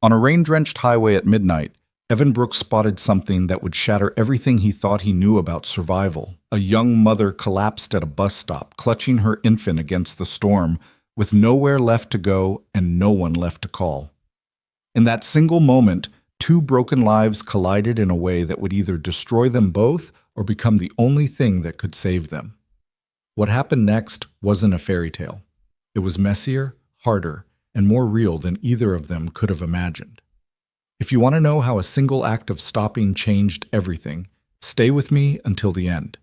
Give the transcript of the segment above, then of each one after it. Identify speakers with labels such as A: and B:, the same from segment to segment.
A: On a rain-drenched highway at midnight, Evan Brooks spotted something that would shatter everything he thought he knew about survival. A young mother collapsed at a bus stop, clutching her infant against the storm, with nowhere left to go and no one left to call. In that single moment, two broken lives collided in a way that would either destroy them both or become the only thing that could save them. What happened next wasn't a fairy tale. It was messier, harder, and more real than either of them could have imagined. If you want to know how a single act of stopping changed everything, stay with me until the end.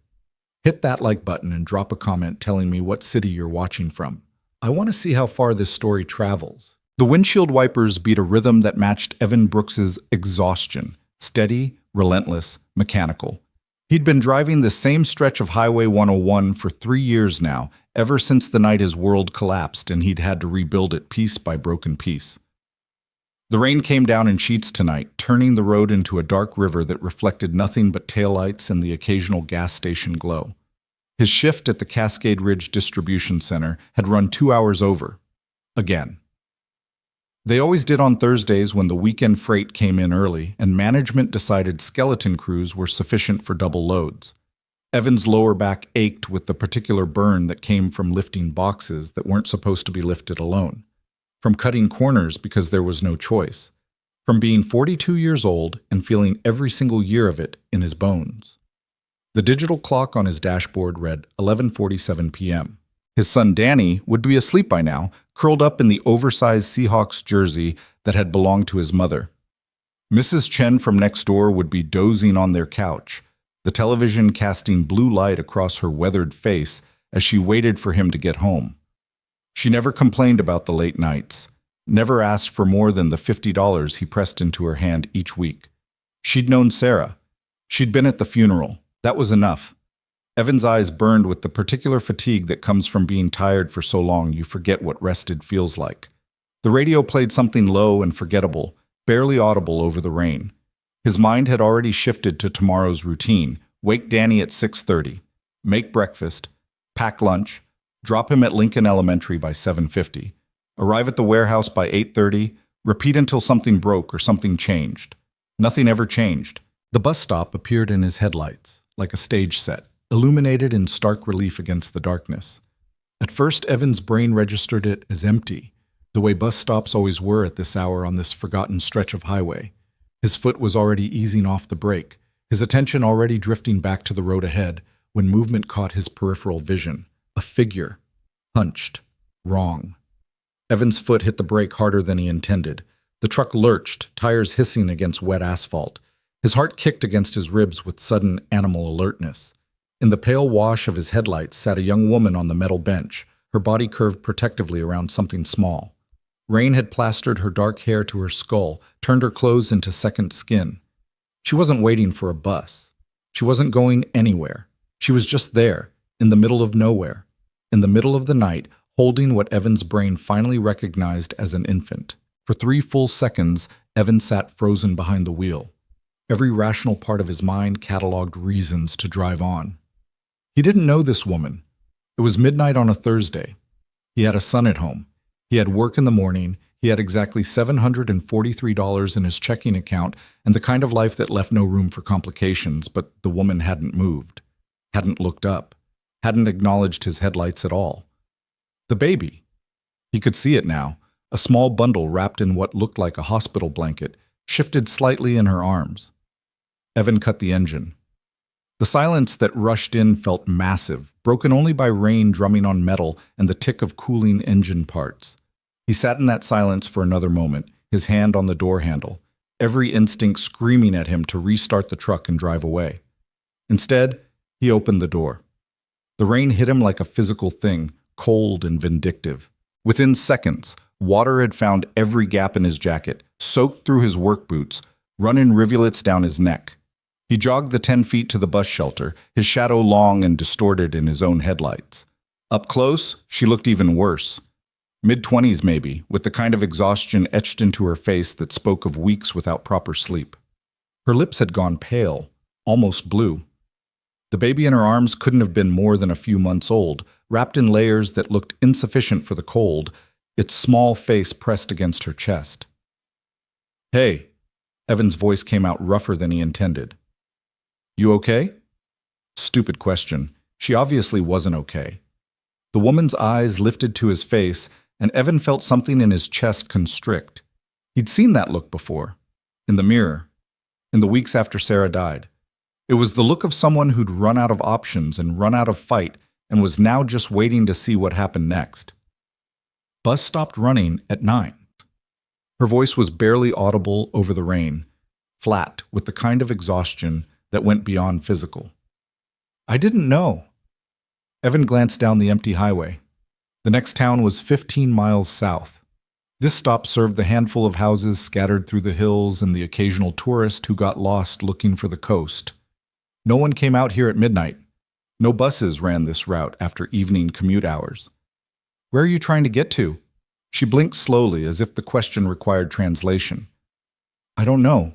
A: Hit that like button and drop a comment telling me what city you're watching from. I want to see how far this story travels. The windshield wipers beat a rhythm that matched Evan Brooks's exhaustion, steady, relentless, mechanical. He'd been driving the same stretch of Highway 101 for 3 years now, ever since the night his world collapsed and he'd had to rebuild it piece by broken piece. The rain came down in sheets tonight, turning the road into a dark river that reflected nothing but taillights and the occasional gas station glow. His shift at the Cascade Ridge Distribution Center had run 2 hours over. Again. They always did on Thursdays when the weekend freight came in early and management decided skeleton crews were sufficient for double loads. Evan's lower back ached with the particular burn that came from lifting boxes that weren't supposed to be lifted alone, from cutting corners because there was no choice, from being 42 years old and feeling every single year of it in his bones. The digital clock on his dashboard read 11:47 p.m. His son Danny would be asleep by now, curled up in the oversized Seahawks jersey that had belonged to his mother. Mrs. Chen from next door would be dozing on their couch, the television casting blue light across her weathered face as she waited for him to get home. She never complained about the late nights, never asked for more than the $50 he pressed into her hand each week. She'd known Sarah. She'd been at the funeral. That was enough. Evan's eyes burned with the particular fatigue that comes from being tired for so long you forget what rested feels like. The radio played something low and forgettable, barely audible over the rain. His mind had already shifted to tomorrow's routine. Wake Danny at 6:30, make breakfast, pack lunch, drop him at Lincoln Elementary by 7:50, arrive at the warehouse by 8:30, repeat until something broke or something changed. Nothing ever changed. The bus stop appeared in his headlights, like a stage set, illuminated in stark relief against the darkness. At first, Evan's brain registered it as empty, the way bus stops always were at this hour on this forgotten stretch of highway. His foot was already easing off the brake, his attention already drifting back to the road ahead, when movement caught his peripheral vision. A figure. Hunched. Wrong. Evan's foot hit the brake harder than he intended. The truck lurched, tires hissing against wet asphalt. His heart kicked against his ribs with sudden animal alertness. In the pale wash of his headlights sat a young woman on the metal bench, her body curved protectively around something small. Rain had plastered her dark hair to her skull, turned her clothes into second skin. She wasn't waiting for a bus. She wasn't going anywhere. She was just there, in the middle of nowhere, in the middle of the night, holding what Evan's brain finally recognized as an infant. For 3 full seconds, Evan sat frozen behind the wheel. Every rational part of his mind cataloged reasons to drive on. He didn't know this woman. It was midnight on a Thursday. He had a son at home. He had work in the morning. He had exactly $743 in his checking account and the kind of life that left no room for complications, but the woman hadn't moved, hadn't looked up, hadn't acknowledged his headlights at all. The baby. He could see it now, a small bundle wrapped in what looked like a hospital blanket, shifted slightly in her arms. Evan cut the engine. The silence that rushed in felt massive, broken only by rain drumming on metal and the tick of cooling engine parts. He sat in that silence for another moment, his hand on the door handle, every instinct screaming at him to restart the truck and drive away. Instead, he opened the door. The rain hit him like a physical thing, cold and vindictive. Within seconds, water had found every gap in his jacket, soaked through his work boots, run in rivulets down his neck. He jogged the 10 feet to the bus shelter, his shadow long and distorted in his own headlights. Up close, she looked even worse. Mid-20s maybe, with the kind of exhaustion etched into her face that spoke of weeks without proper sleep. Her lips had gone pale, almost blue. The baby in her arms couldn't have been more than a few months old, wrapped in layers that looked insufficient for the cold, its small face pressed against her chest. Hey, Evan's voice came out rougher than he intended. You okay? Stupid question. She obviously wasn't okay. The woman's eyes lifted to his face, and Evan felt something in his chest constrict. He'd seen that look before. In the mirror. In the weeks after Sarah died. It was the look of someone who'd run out of options and run out of fight and was now just waiting to see what happened next. Bus stopped running at 9. Her voice was barely audible over the rain, flat with the kind of exhaustion that went beyond physical. I didn't know. Evan glanced down the empty highway. The next town was 15 miles south. This stop served the handful of houses scattered through the hills and the occasional tourist who got lost looking for the coast. No one came out here at midnight. No buses ran this route after evening commute hours. Where are you trying to get to? She blinked slowly as if the question required translation. I don't know.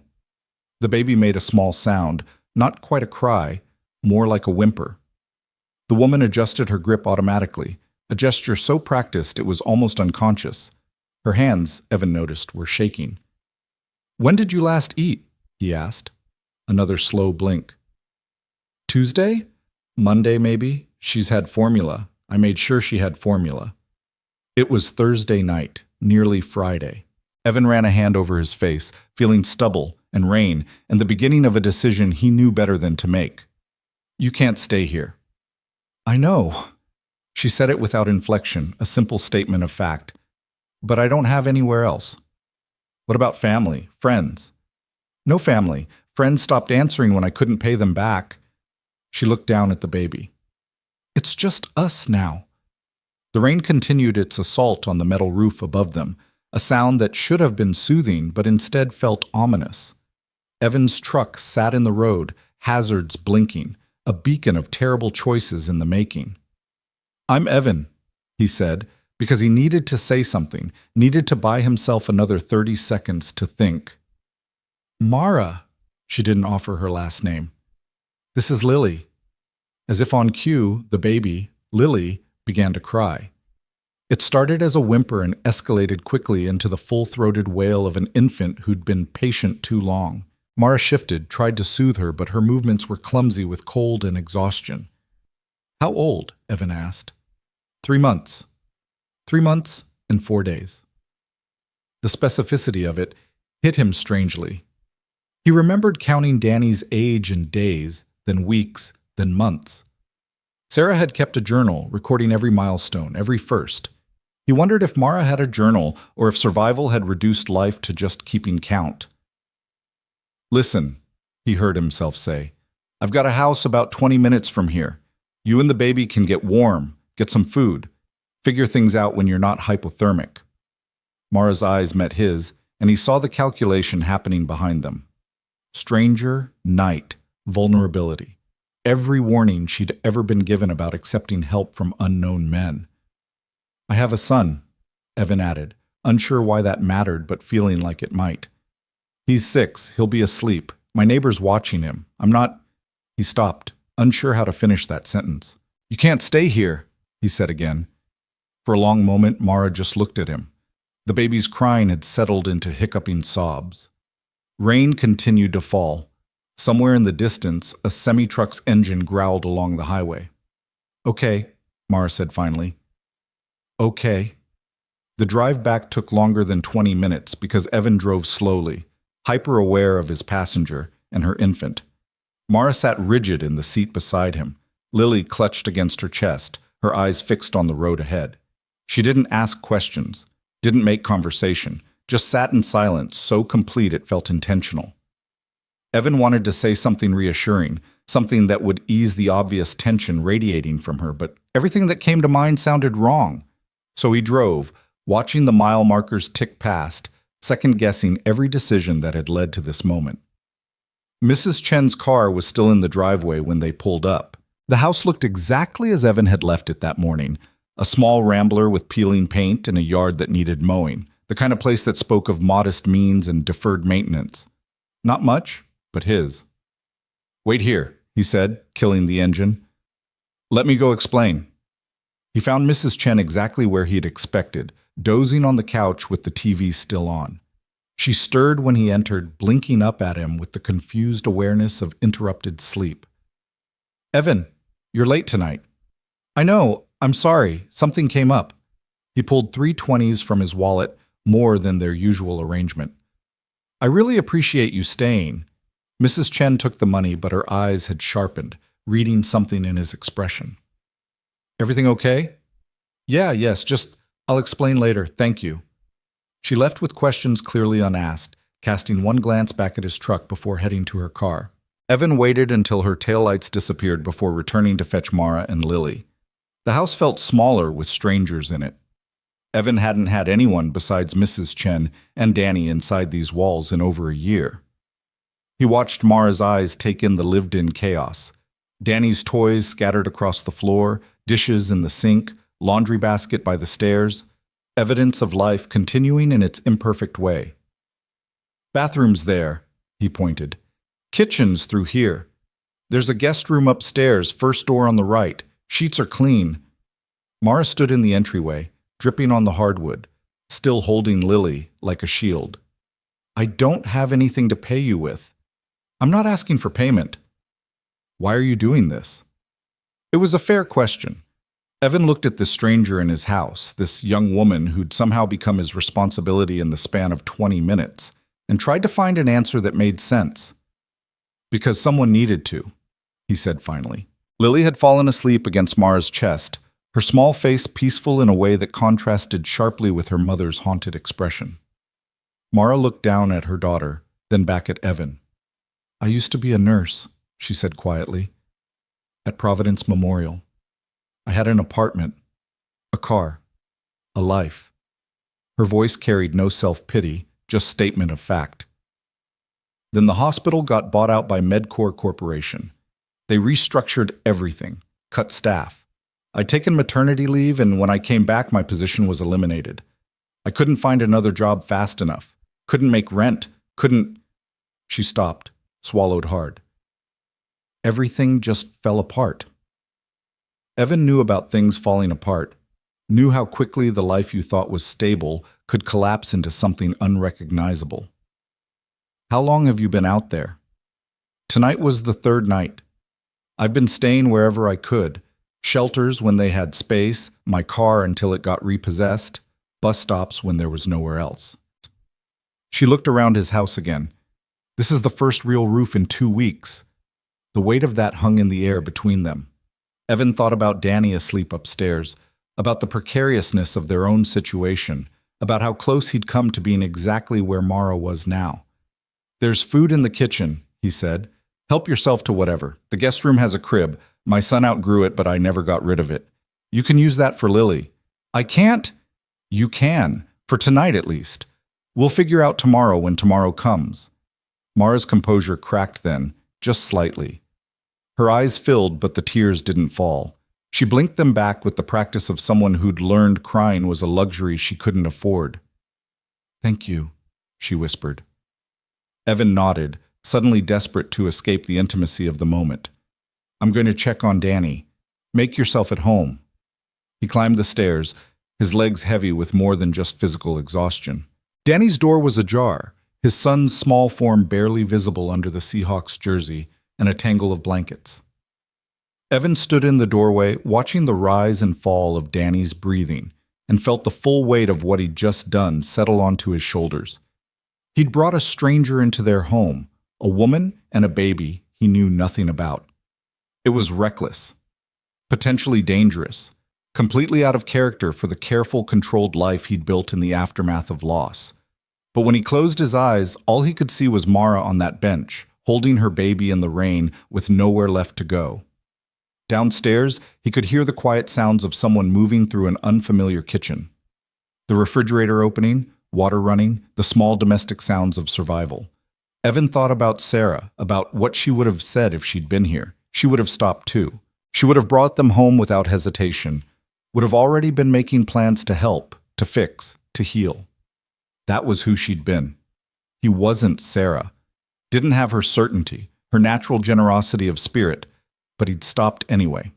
A: The baby made a small sound, not quite a cry, more like a whimper. The woman adjusted her grip automatically, a gesture so practiced it was almost unconscious. Her hands, Evan noticed, were shaking. When did you last eat? He asked. Another slow blink. Tuesday? Monday, maybe? She's had formula. I made sure she had formula. It was Thursday night, nearly Friday. Evan ran a hand over his face, feeling stubble and rain and the beginning of a decision he knew better than to make. You can't stay here. I know. She said it without inflection, a simple statement of fact. But I don't have anywhere else. What about family, friends? No family. Friends stopped answering when I couldn't pay them back. She looked down at the baby. It's just us now. The rain continued its assault on the metal roof above them, a sound that should have been soothing but instead felt ominous. Evan's truck sat in the road, hazards blinking, a beacon of terrible choices in the making. I'm Evan, he said, because he needed to say something, needed to buy himself another 30 seconds to think. Mara, she didn't offer her last name. This is Lily. As if on cue, the baby, Lily, began to cry. It started as a whimper and escalated quickly into the full-throated wail of an infant who'd been patient too long. Mara shifted, tried to soothe her, but her movements were clumsy with cold and exhaustion. How old? Evan asked. 3 months. 3 months and 4 days. The specificity of it hit him strangely. He remembered counting Danny's age in days, then weeks, then months. Sarah had kept a journal, recording every milestone, every first. He wondered if Mara had a journal or if survival had reduced life to just keeping count. Listen, he heard himself say. I've got a house about 20 minutes from here. You and the baby can get warm, get some food, figure things out when you're not hypothermic. Mara's eyes met his, and he saw the calculation happening behind them. Stranger, night, vulnerability. Every warning she'd ever been given about accepting help from unknown men. I have a son, Evan added, unsure why that mattered but feeling like it might. He's 6, he'll be asleep. My neighbor's watching him. I'm not... He stopped, unsure how to finish that sentence. You can't stay here, he said again. For a long moment, Mara just looked at him. The baby's crying had settled into hiccuping sobs. Rain continued to fall. Somewhere in the distance, a semi-truck's engine growled along the highway. Okay, Mara said finally. Okay. The drive back took longer than 20 minutes because Evan drove slowly, hyper-aware of his passenger and her infant. Mara sat rigid in the seat beside him, Lily clutched against her chest, her eyes fixed on the road ahead. She didn't ask questions, didn't make conversation, just sat in silence, so complete it felt intentional. Evan wanted to say something reassuring, something that would ease the obvious tension radiating from her, but everything that came to mind sounded wrong. So he drove, watching the mile markers tick past, second-guessing every decision that had led to this moment. Mrs. Chen's car was still in the driveway when they pulled up. The house looked exactly as Evan had left it that morning, a small rambler with peeling paint and a yard that needed mowing, the kind of place that spoke of modest means and deferred maintenance. Not much, but his. Wait here, he said, killing the engine. Let me go explain. He found Mrs. Chen exactly where he had expected, dozing on the couch with the TV still on. She stirred when he entered, blinking up at him with the confused awareness of interrupted sleep. "Evan, you're late tonight." "I know. I'm sorry. Something came up." He pulled 3 20s from his wallet, more than their usual arrangement. "I really appreciate you staying." Mrs. Chen took the money, but her eyes had sharpened, reading something in his expression. "Everything okay?" Yes, just I'll explain later. Thank you." She left with questions clearly unasked, casting one glance back at his truck before heading to her car. Evan waited until her taillights disappeared before returning to fetch Mara and Lily. The house felt smaller with strangers in it. Evan hadn't had anyone besides Mrs. Chen and Danny inside these walls in over a year. He watched Mara's eyes take in the lived-in chaos. Danny's toys scattered across the floor, dishes in the sink, laundry basket by the stairs, evidence of life continuing in its imperfect way. "Bathroom's there," he pointed. "Kitchen's through here. There's a guest room upstairs, first door on the right. Sheets are clean." Mara stood in the entryway, dripping on the hardwood, still holding Lily like a shield. "I don't have anything to pay you with." "I'm not asking for payment." "Why are you doing this?" It was a fair question. Evan looked at this stranger in his house, this young woman who'd somehow become his responsibility in the span of 20 minutes, and tried to find an answer that made sense. "Because someone needed to," he said finally. Lily had fallen asleep against Mara's chest, her small face peaceful in a way that contrasted sharply with her mother's haunted expression. Mara looked down at her daughter, then back at Evan. "I used to be a nurse," she said quietly, "at Providence Memorial. I had an apartment, a car, a life." Her voice carried no self-pity, just statement of fact. Then the hospital got bought out by MedCorp Corporation. They restructured everything, cut staff. I'd taken maternity leave, and when I came back, my position was eliminated. I couldn't find another job fast enough, couldn't make rent, couldn't... She stopped, swallowed hard. Everything just fell apart. Evan knew about things falling apart, knew how quickly the life you thought was stable could collapse into something unrecognizable. "How long have you been out there?" "Tonight was the 3rd night. I've been staying wherever I could. Shelters when they had space, my car until it got repossessed, bus stops when there was nowhere else." She looked around his house again. This is the first real roof in 2 weeks. The weight of that hung in the air between them. Evan thought about Danny asleep upstairs, about the precariousness of their own situation, about how close he'd come to being exactly where Mara was now. "There's food in the kitchen," he said. "Help yourself to whatever. The guest room has a crib. My son outgrew it, but I never got rid of it. You can use that for Lily." "I can't." "You can, for tonight at least. We'll figure out tomorrow when tomorrow comes." Mara's composure cracked then, just slightly. Her eyes filled, but the tears didn't fall. She blinked them back with the practice of someone who'd learned crying was a luxury she couldn't afford. "Thank you," she whispered. Evan nodded, suddenly desperate to escape the intimacy of the moment. "I'm going to check on Danny. Make yourself at home." He climbed the stairs, his legs heavy with more than just physical exhaustion. Danny's door was ajar, his son's small form barely visible under the Seahawks jersey and a tangle of blankets. Evan stood in the doorway, watching the rise and fall of Danny's breathing, and felt the full weight of what he'd just done settle onto his shoulders. He'd brought a stranger into their home, a woman and a baby he knew nothing about. It was reckless, potentially dangerous, completely out of character for the careful, controlled life he'd built in the aftermath of loss. But when he closed his eyes, all he could see was Mara on that bench, holding her baby in the rain with nowhere left to go. Downstairs, he could hear the quiet sounds of someone moving through an unfamiliar kitchen. The refrigerator opening, water running, the small domestic sounds of survival. Evan thought about Sarah, about what she would have said if she'd been here. She would have stopped too. She would have brought them home without hesitation, would have already been making plans to help, to fix, to heal. That was who she'd been. He wasn't Sarah. Didn't have her certainty, her natural generosity of spirit, but he'd stopped anyway.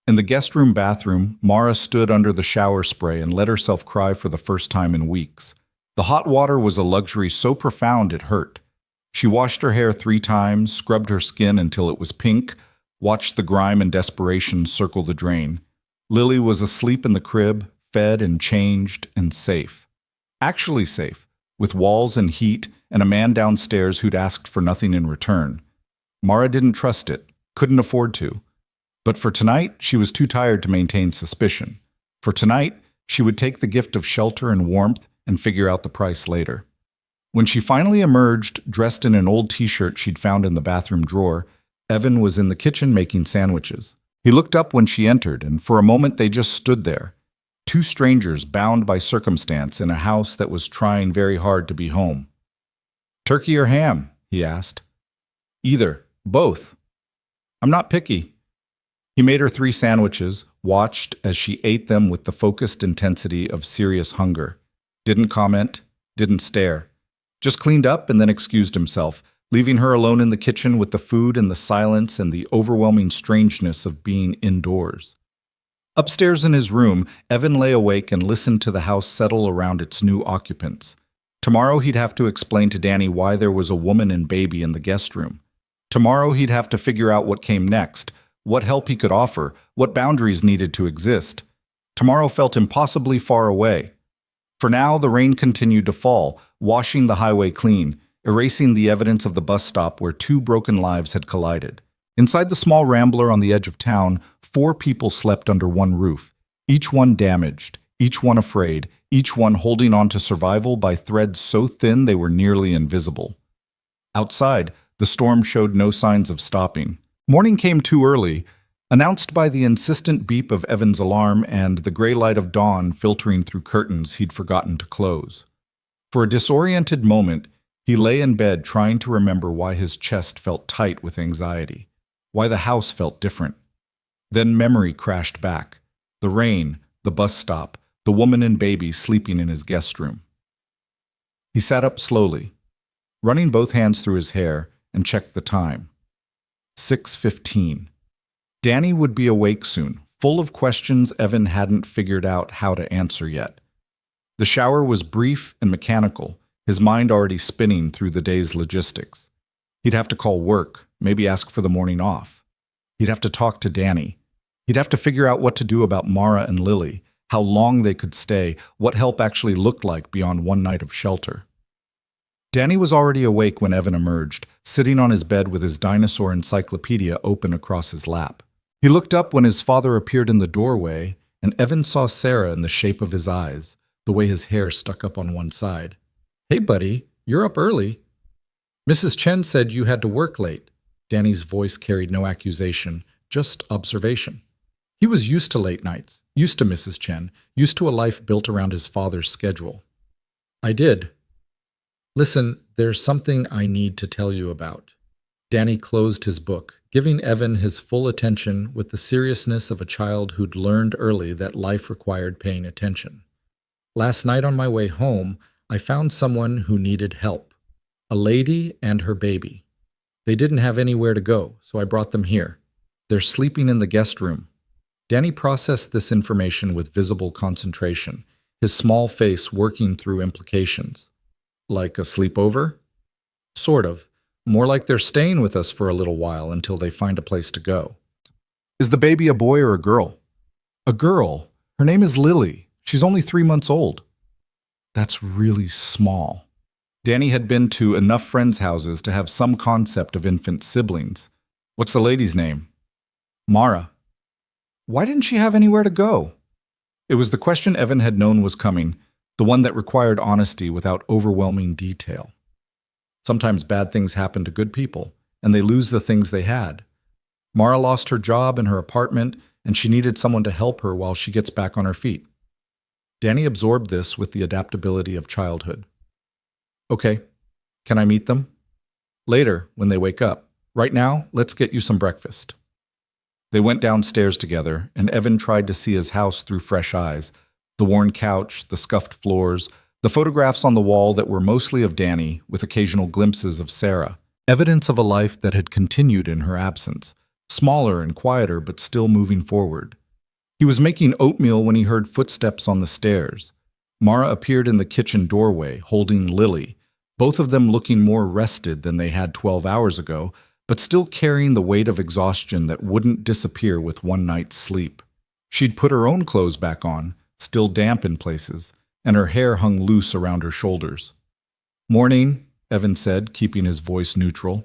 A: In the guest room bathroom, Mara stood under the shower spray and let herself cry for the first time in weeks. The hot water was a luxury so profound it hurt. She washed her hair 3 times, scrubbed her skin until it was pink, watched the grime and desperation circle the drain. Lily was asleep in the crib, fed and changed and safe. Actually safe, with walls and heat and a man downstairs who'd asked for nothing in return. Mara didn't trust it, couldn't afford to. But for tonight, she was too tired to maintain suspicion. For tonight, she would take the gift of shelter and warmth and figure out the price later. When she finally emerged, dressed in an old t-shirt she'd found in the bathroom drawer, Evan was in the kitchen making sandwiches. He looked up when she entered, and for a moment they just stood there. 2 strangers bound by circumstance in a house that was trying very hard to be home. "Turkey or ham?" he asked. "Either. Both. I'm not picky." He made her 3 sandwiches, watched as she ate them with the focused intensity of serious hunger. Didn't comment, didn't stare. Just cleaned up and then excused himself, leaving her alone in the kitchen with the food and the silence and the overwhelming strangeness of being indoors. Upstairs in his room, Evan lay awake and listened to the house settle around its new occupants. Tomorrow he'd have to explain to Danny why there was a woman and baby in the guest room. Tomorrow he'd have to figure out what came next, what help he could offer, what boundaries needed to exist. Tomorrow felt impossibly far away. For now, the rain continued to fall, washing the highway clean, erasing the evidence of the bus stop where 2 broken lives had collided. Inside the small rambler on the edge of town, 4 people slept under one roof, each one damaged, each one afraid, each one holding on to survival by threads so thin they were nearly invisible. Outside, the storm showed no signs of stopping. Morning came too early, announced by the insistent beep of Evan's alarm and the gray light of dawn filtering through curtains he'd forgotten to close. For a disoriented moment, he lay in bed trying to remember why his chest felt tight with anxiety, why the house felt different. Then memory crashed back. The rain, the bus stop, the woman and baby sleeping in his guest room. He sat up slowly, running both hands through his hair, and checked the time. 6:15. Danny would be awake soon, full of questions Evan hadn't figured out how to answer yet. The shower was brief and mechanical, his mind already spinning through the day's logistics. He'd have to call work, maybe ask for the morning off. He'd have to talk to Danny. He'd have to figure out what to do about Mara and Lily, how long they could stay, what help actually looked like beyond one night of shelter. Danny was already awake when Evan emerged, sitting on his bed with his dinosaur encyclopedia open across his lap. He looked up when his father appeared in the doorway, and Evan saw Sarah in the shape of his eyes, the way his hair stuck up on one side. "Hey, buddy, you're up early." "Mrs. Chen said you had to work late." Danny's voice carried no accusation, just observation. He was used to late nights, used to Mrs. Chen, used to a life built around his father's schedule. "I did." "Listen, there's something I need to tell you about." Danny closed his book, giving Evan his full attention with the seriousness of a child who'd learned early that life required paying attention. "Last night on my way home, I found someone who needed help. A lady and her baby. They didn't have anywhere to go, so I brought them here. They're sleeping in the guest room." Danny processed this information with visible concentration, his small face working through implications. "Like a sleepover?" "Sort of. More like they're staying with us for a little while until they find a place to go." "Is the baby a boy or a girl?" "A girl. Her name is Lily. She's only 3 months old." That's really small. Danny had been to enough friends' houses to have some concept of infant siblings. "What's the lady's name?" "Mara." "Why didn't she have anywhere to go?" It was the question Evan had known was coming, the one that required honesty without overwhelming detail. Sometimes bad things happen to good people, and they lose the things they had. Mara lost her job and her apartment, and she needed someone to help her while she gets back on her feet. Danny absorbed this with the adaptability of childhood. "Okay, can I meet them?" "Later, when they wake up. Right now, let's get you some breakfast." They went downstairs together, and Evan tried to see his house through fresh eyes. The worn couch, the scuffed floors, the photographs on the wall that were mostly of Danny, with occasional glimpses of Sarah. Evidence of a life that had continued in her absence, smaller and quieter but still moving forward. He was making oatmeal when he heard footsteps on the stairs. Mara appeared in the kitchen doorway, holding Lily, both of them looking more rested than they had 12 hours ago, but still carrying the weight of exhaustion that wouldn't disappear with one night's sleep. She'd put her own clothes back on, still damp in places, and her hair hung loose around her shoulders. "Morning," Evan said, keeping his voice neutral.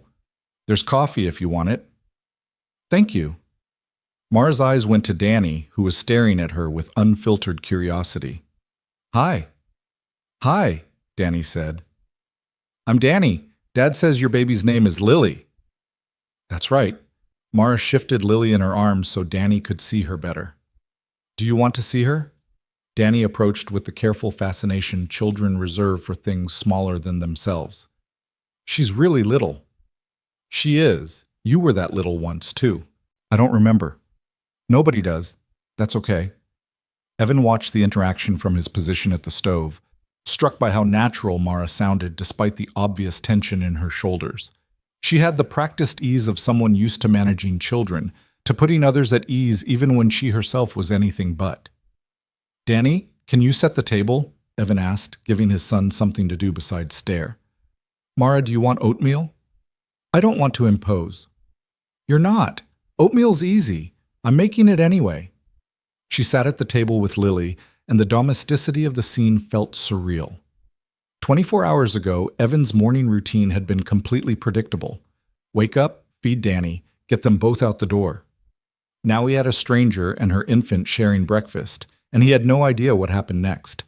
A: "There's coffee if you want it." "Thank you." Mara's eyes went to Danny, who was staring at her with unfiltered curiosity. "Hi." "Hi," Danny said. "I'm Danny. Dad says your baby's name is Lily." "That's right." Mara shifted Lily in her arms so Danny could see her better. "Do you want to see her?" Danny approached with the careful fascination children reserve for things smaller than themselves. "She's really little." "She is. You were that little once, too." "I don't remember." "Nobody does. That's okay." Evan watched the interaction from his position at the stove, struck by how natural Mara sounded despite the obvious tension in her shoulders. She had the practiced ease of someone used to managing children, to putting others at ease even when she herself was anything but. "Danny, can you set the table?" Evan asked, giving his son something to do besides stare. "Mara, do you want oatmeal?" "I don't want to impose." "You're not. Oatmeal's easy. I'm making it anyway." She sat at the table with Lily, and the domesticity of the scene felt surreal. 24 hours ago, Evan's morning routine had been completely predictable. Wake up, feed Danny, get them both out the door. Now he had a stranger and her infant sharing breakfast, and he had no idea what happened next.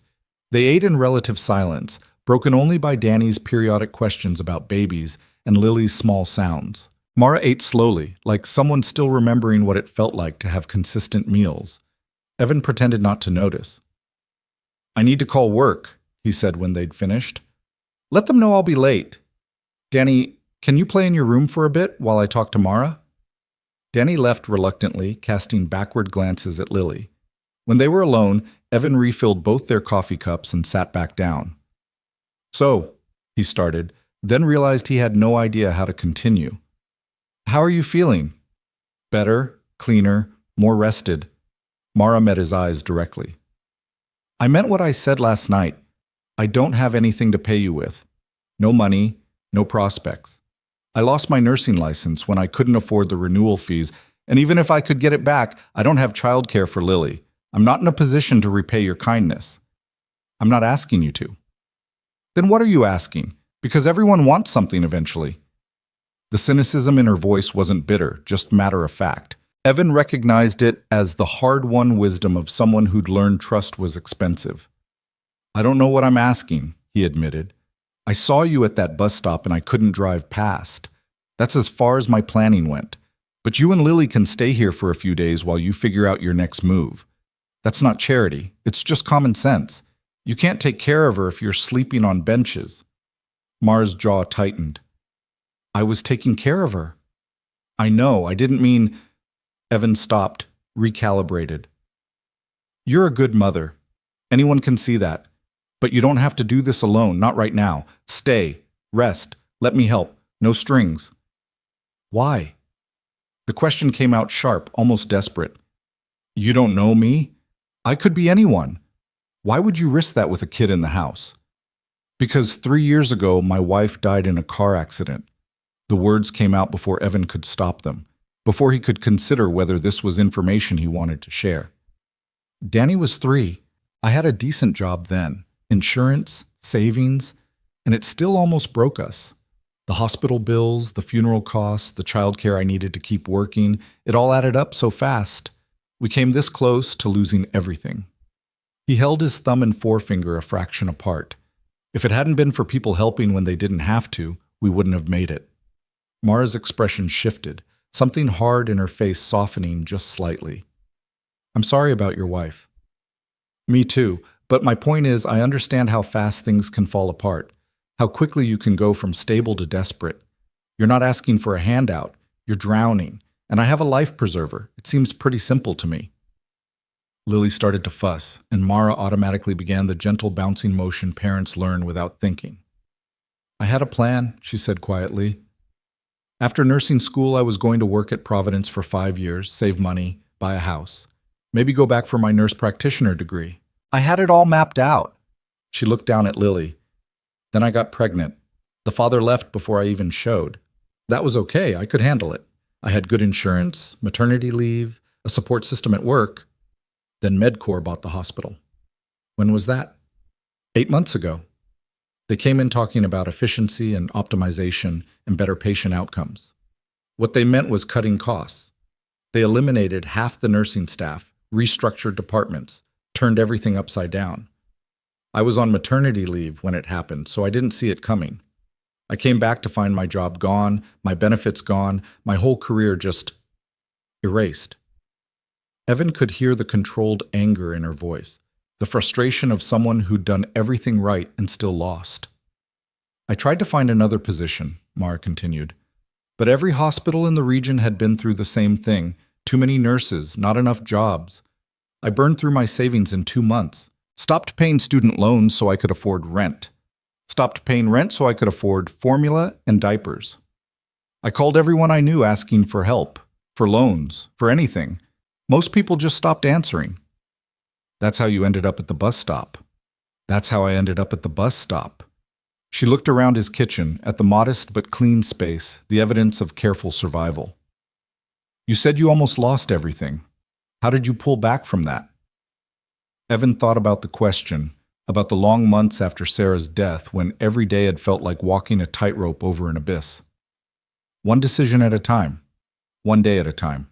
A: They ate in relative silence, broken only by Danny's periodic questions about babies and Lily's small sounds. Mara ate slowly, like someone still remembering what it felt like to have consistent meals. Evan pretended not to notice. "I need to call work," he said when they'd finished. "Let them know I'll be late." "Danny, can you play in your room for a bit while I talk to Mara?" Danny left reluctantly, casting backward glances at Lily. When they were alone, Evan refilled both their coffee cups and sat back down. "So," he started, then realized he had no idea how to continue. "How are you feeling?" "Better, cleaner, more rested." Mara met his eyes directly. "I meant what I said last night. I don't have anything to pay you with. No money, no prospects. I lost my nursing license when I couldn't afford the renewal fees, and even if I could get it back, I don't have childcare for Lily. I'm not in a position to repay your kindness." "I'm not asking you to." "Then what are you asking? Because everyone wants something eventually." The cynicism in her voice wasn't bitter, just matter of fact. Evan recognized it as the hard-won wisdom of someone who'd learned trust was expensive. "I don't know what I'm asking," he admitted. "I saw you at that bus stop and I couldn't drive past. That's as far as my planning went. But you and Lily can stay here for a few days while you figure out your next move. That's not charity. It's just common sense. You can't take care of her if you're sleeping on benches." Mara's jaw tightened. "I was taking care of her." "I know. I didn't mean—" Evan stopped, recalibrated. "You're a good mother. Anyone can see that. But you don't have to do this alone, not right now. Stay. Rest. Let me help. No strings." "Why?" The question came out sharp, almost desperate. "You don't know me? I could be anyone. Why would you risk that with a kid in the house?" "Because 3 years ago, my wife died in a car accident." The words came out before Evan could stop them, before he could consider whether this was information he wanted to share. "Danny was 3. I had a decent job then. Insurance, savings, and it still almost broke us. The hospital bills, the funeral costs, the childcare I needed to keep working, it all added up so fast. We came this close to losing everything." He held his thumb and forefinger a fraction apart. "If it hadn't been for people helping when they didn't have to, we wouldn't have made it." Mara's expression shifted, something hard in her face softening just slightly. "I'm sorry about your wife." "Me too, but my point is I understand how fast things can fall apart, how quickly you can go from stable to desperate. You're not asking for a handout, you're drowning, and I have a life preserver. It seems pretty simple to me." Lily started to fuss, and Mara automatically began the gentle bouncing motion parents learn without thinking. "I had a plan," she said quietly. "After nursing school, I was going to work at Providence for 5 years, save money, buy a house, maybe go back for my nurse practitioner degree. I had it all mapped out. She looked down at Lily. Then I got pregnant. The father left before I even showed. That was okay, I could handle it. I had good insurance, maternity leave, a support system at work. Then MedCorp bought the hospital. When was that? 8 months ago. They came in talking about efficiency and optimization and better patient outcomes. What they meant was cutting costs. They eliminated half the nursing staff, restructured departments, turned everything upside down. I was on maternity leave when it happened, so I didn't see it coming. I came back to find my job gone, my benefits gone, my whole career just erased. Evan could hear the controlled anger in her voice, the frustration of someone who'd done everything right and still lost. I tried to find another position, Mara continued, but every hospital in the region had been through the same thing. Too many nurses, not enough jobs. I burned through my savings in 2 months. Stopped paying student loans so I could afford rent. Stopped paying rent so I could afford formula and diapers. I called everyone I knew asking for help, for loans, for anything. Most people just stopped answering. That's how you ended up at the bus stop. That's how I ended up at the bus stop. She looked around his kitchen, at the modest but clean space, the evidence of careful survival. You said you almost lost everything. How did you pull back from that? Evan thought about the question, about the long months after Sarah's death when every day had felt like walking a tightrope over an abyss. One decision at a time, one day at a time.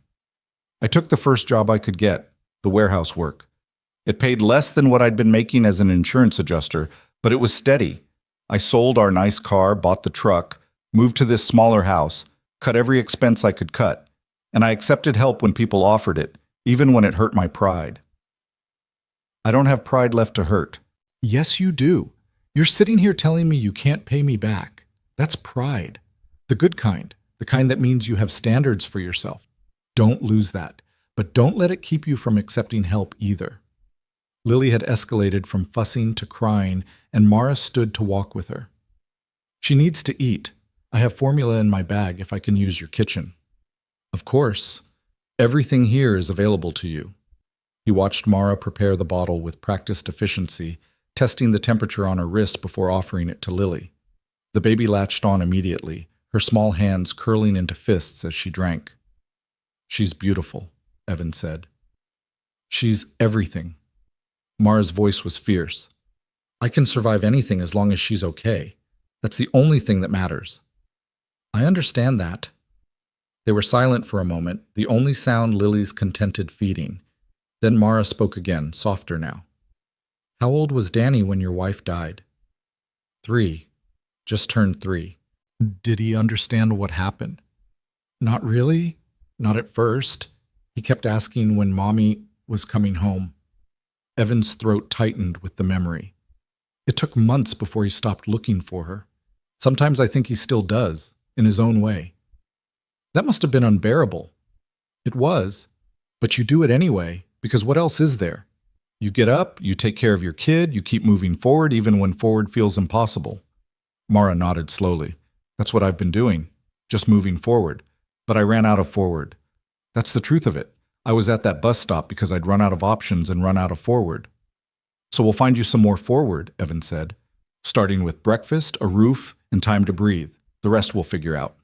A: I took the first job I could get, the warehouse work. It paid less than what I'd been making as an insurance adjuster, but it was steady. I sold our nice car, bought the truck, moved to this smaller house, cut every expense I could cut, and I accepted help when people offered it, even when it hurt my pride. I don't have pride left to hurt. Yes, you do. You're sitting here telling me you can't pay me back. That's pride. The good kind, the kind that means you have standards for yourself. Don't lose that, but don't let it keep you from accepting help either. Lily had escalated from fussing to crying, and Mara stood to walk with her. She needs to eat. I have formula in my bag if I can use your kitchen. Of course. Everything here is available to you. He watched Mara prepare the bottle with practiced efficiency, testing the temperature on her wrist before offering it to Lily. The baby latched on immediately, her small hands curling into fists as she drank. She's beautiful, Evan said. She's everything. Mara's voice was fierce. I can survive anything as long as she's okay. That's the only thing that matters. I understand that. They were silent for a moment, the only sound Lily's contented feeding. Then Mara spoke again, softer now. How old was Danny when your wife died? 3. Just turned 3. Did he understand what happened? Not really. Not at first. He kept asking when Mommy was coming home. Evan's throat tightened with the memory. It took months before he stopped looking for her. Sometimes I think he still does, in his own way. That must have been unbearable. It was. But you do it anyway, because what else is there? You get up, you take care of your kid, you keep moving forward even when forward feels impossible. Mara nodded slowly. That's what I've been doing, just moving forward. But I ran out of forward. That's the truth of it. I was at that bus stop because I'd run out of options and run out of forward. So we'll find you some more forward, Evan said. Starting with breakfast, a roof, and time to breathe. The rest we'll figure out.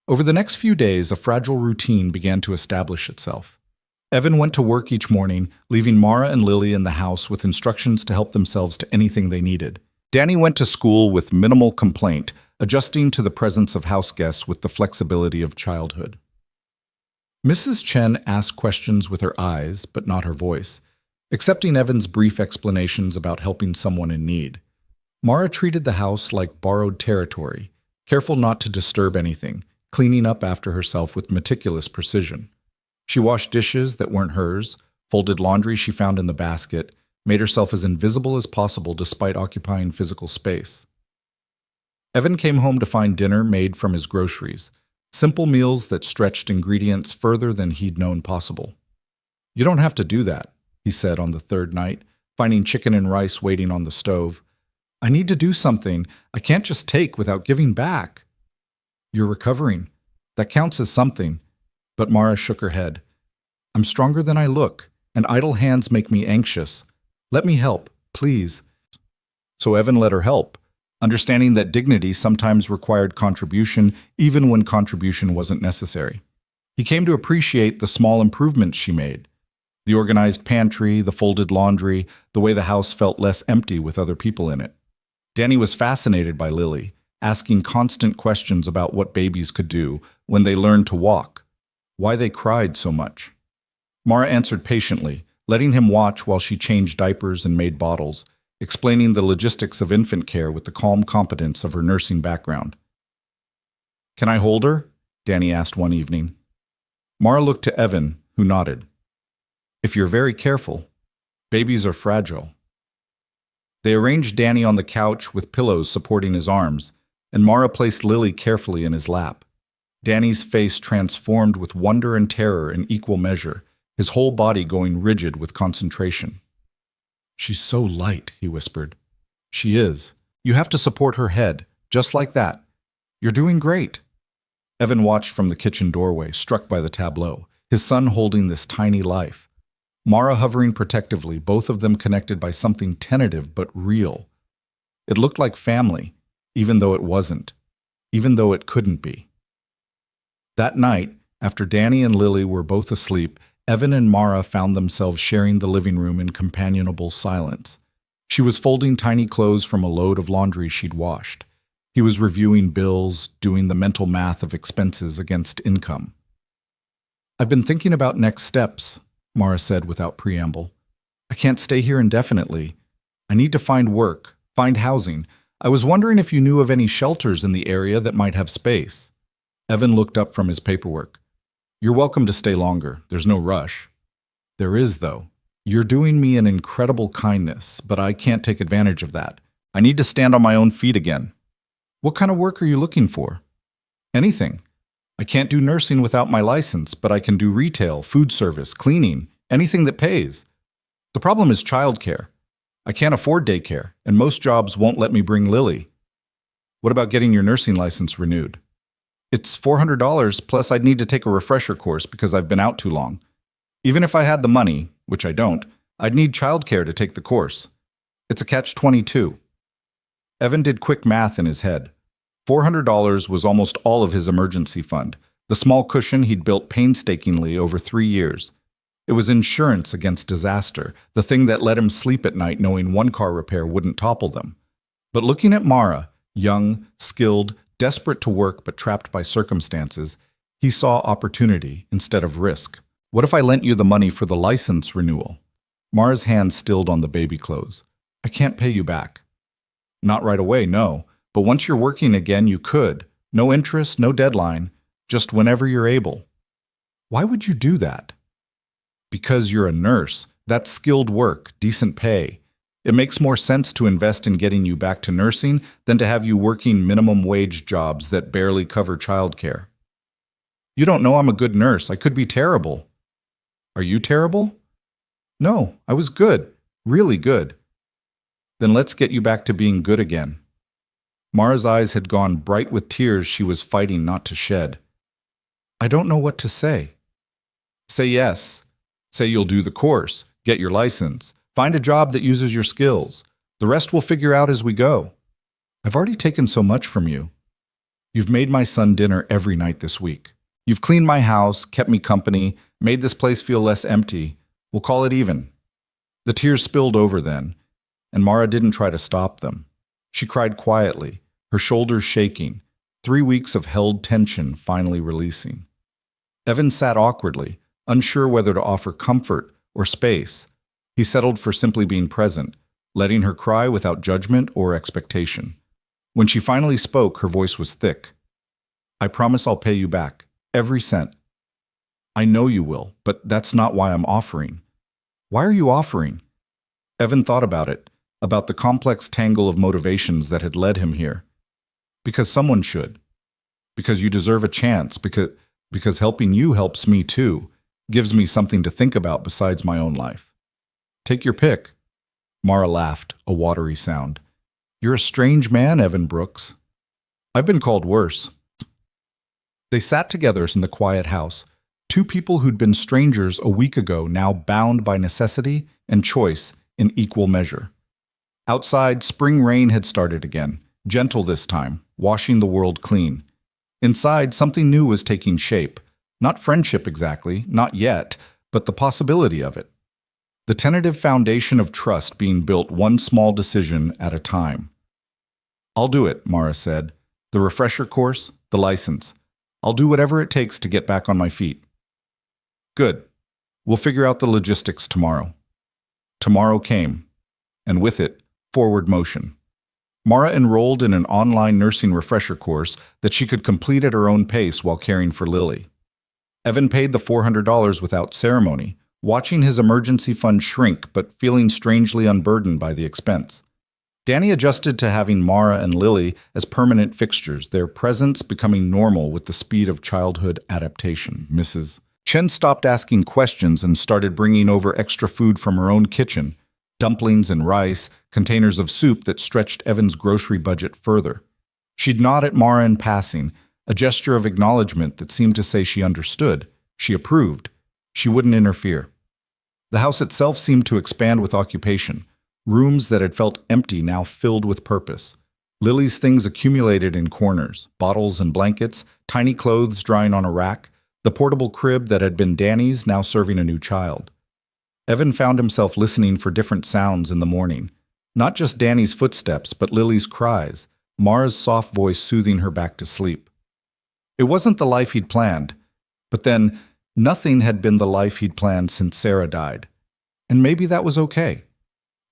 A: Over the next few days, a fragile routine began to establish itself. Evan went to work each morning, leaving Mara and Lily in the house with instructions to help themselves to anything they needed. Danny went to school with minimal complaint, adjusting to the presence of house guests with the flexibility of childhood. Mrs. Chen asked questions with her eyes, but not her voice, accepting Evan's brief explanations about helping someone in need. Mara treated the house like borrowed territory, careful not to disturb anything, cleaning up after herself with meticulous precision. She washed dishes that weren't hers, folded laundry she found in the basket, made herself as invisible as possible despite occupying physical space. Evan came home to find dinner made from his groceries, simple meals that stretched ingredients further than he'd known possible. You don't have to do that, he said on the third night, finding chicken and rice waiting on the stove. I need to do something. I can't just take without giving back. You're recovering. That counts as something. But Mara shook her head. I'm stronger than I look, and idle hands make me anxious. Let me help, please. So Evan let her help, understanding that dignity sometimes required contribution even when contribution wasn't necessary. He came to appreciate the small improvements she made. The organized pantry, the folded laundry, the way the house felt less empty with other people in it. Danny was fascinated by Lily, asking constant questions about what babies could do when they learned to walk, why they cried so much. Mara answered patiently, letting him watch while she changed diapers and made bottles, explaining the logistics of infant care with the calm competence of her nursing background. "Can I hold her?" Danny asked one evening. Mara looked to Evan, who nodded. "If you're very careful. Babies are fragile." They arranged Danny on the couch with pillows supporting his arms, and Mara placed Lily carefully in his lap. Danny's face transformed with wonder and terror in equal measure, his whole body going rigid with concentration. "She's so light," he whispered. "She is. You have to support her head, just like that. You're doing great." Evan watched from the kitchen doorway, struck by the tableau, his son holding this tiny life. Mara hovering protectively, both of them connected by something tentative but real. It looked like family, even though it wasn't, even though it couldn't be. That night, after Danny and Lily were both asleep, Evan and Mara found themselves sharing the living room in companionable silence. She was folding tiny clothes from a load of laundry she'd washed. He was reviewing bills, doing the mental math of expenses against income. "I've been thinking about next steps," Mara said without preamble. "I can't stay here indefinitely. I need to find work, find housing. I was wondering if you knew of any shelters in the area that might have space." Evan looked up from his paperwork. "You're welcome to stay longer. There's no rush." "There is, though. You're doing me an incredible kindness, but I can't take advantage of that. I need to stand on my own feet again." "What kind of work are you looking for?" "Anything. I can't do nursing without my license, but I can do retail, food service, cleaning, anything that pays. The problem is childcare. I can't afford daycare, and most jobs won't let me bring Lily." "What about getting your nursing license renewed?" "It's $400, plus I'd need to take a refresher course because I've been out too long. Even if I had the money, which I don't, I'd need childcare to take the course. It's a catch-22. Evan did quick math in his head. $400 was almost all of his emergency fund, the small cushion he'd built painstakingly over 3 years. It was insurance against disaster, the thing that let him sleep at night knowing one car repair wouldn't topple them. But looking at Mara, young, skilled, desperate to work but trapped by circumstances, he saw opportunity instead of risk. "What if I lent you the money for the license renewal?" Mara's hand stilled on the baby clothes. "I can't pay you back." "Not right away, no. But once you're working again, you could. No interest, no deadline, just whenever you're able." "Why would you do that?" "Because you're a nurse. That's skilled work, decent pay. It makes more sense to invest in getting you back to nursing than to have you working minimum wage jobs that barely cover childcare." "You don't know I'm a good nurse. I could be terrible." "Are you terrible?" "No, I was good. Really good." "Then let's get you back to being good again." Mara's eyes had gone bright with tears she was fighting not to shed. "I don't know what to say." "Say yes. Say you'll do the course, get your license, find a job that uses your skills. The rest we'll figure out as we go." "I've already taken so much from you. You've made my son dinner every night this week. You've cleaned my house, kept me company, made this place feel less empty. We'll call it even." The tears spilled over then, and Mara didn't try to stop them. She cried quietly, her shoulders shaking, 3 weeks of held tension finally releasing. Evan sat awkwardly, unsure whether to offer comfort or space. He settled for simply being present, letting her cry without judgment or expectation. When she finally spoke, her voice was thick. "I promise I'll pay you back, every cent." "I know you will, but that's not why I'm offering." "Why are you offering?" Evan thought about it, about the complex tangle of motivations that had led him here. "Because someone should. Because you deserve a chance. Because helping you helps me too, gives me something to think about besides my own life." "Take your pick." Mara laughed, a watery sound. "You're a strange man, Evan Brooks." "I've been called worse." They sat together in the quiet house, two people who'd been strangers a week ago now bound by necessity and choice in equal measure. Outside, spring rain had started again, gentle this time, washing the world clean. Inside, something new was taking shape. Not friendship exactly, not yet, but the possibility of it. The tentative foundation of trust being built one small decision at a time. "I'll do it," Mara said. "The refresher course, the license. I'll do whatever it takes to get back on my feet." "Good. We'll figure out the logistics tomorrow." Tomorrow came, and with it, forward motion. Mara enrolled in an online nursing refresher course that she could complete at her own pace while caring for Lily. Evan paid the $400 without ceremony, watching his emergency fund shrink but feeling strangely unburdened by the expense. Danny adjusted to having Mara and Lily as permanent fixtures, their presence becoming normal with the speed of childhood adaptation. Mrs. Chen stopped asking questions and started bringing over extra food from her own kitchen, dumplings and rice, containers of soup that stretched Evan's grocery budget further. She'd nod at Mara in passing, a gesture of acknowledgement that seemed to say she understood, she approved, she wouldn't interfere. The house itself seemed to expand with occupation. Rooms that had felt empty now filled with purpose. Lily's things accumulated in corners, bottles and blankets, tiny clothes drying on a rack, the portable crib that had been Danny's now serving a new child. Evan found himself listening for different sounds in the morning. Not just Danny's footsteps, but Lily's cries, Mara's soft voice soothing her back to sleep. It wasn't the life he'd planned, but then nothing had been the life he'd planned since Sarah died. And maybe that was okay.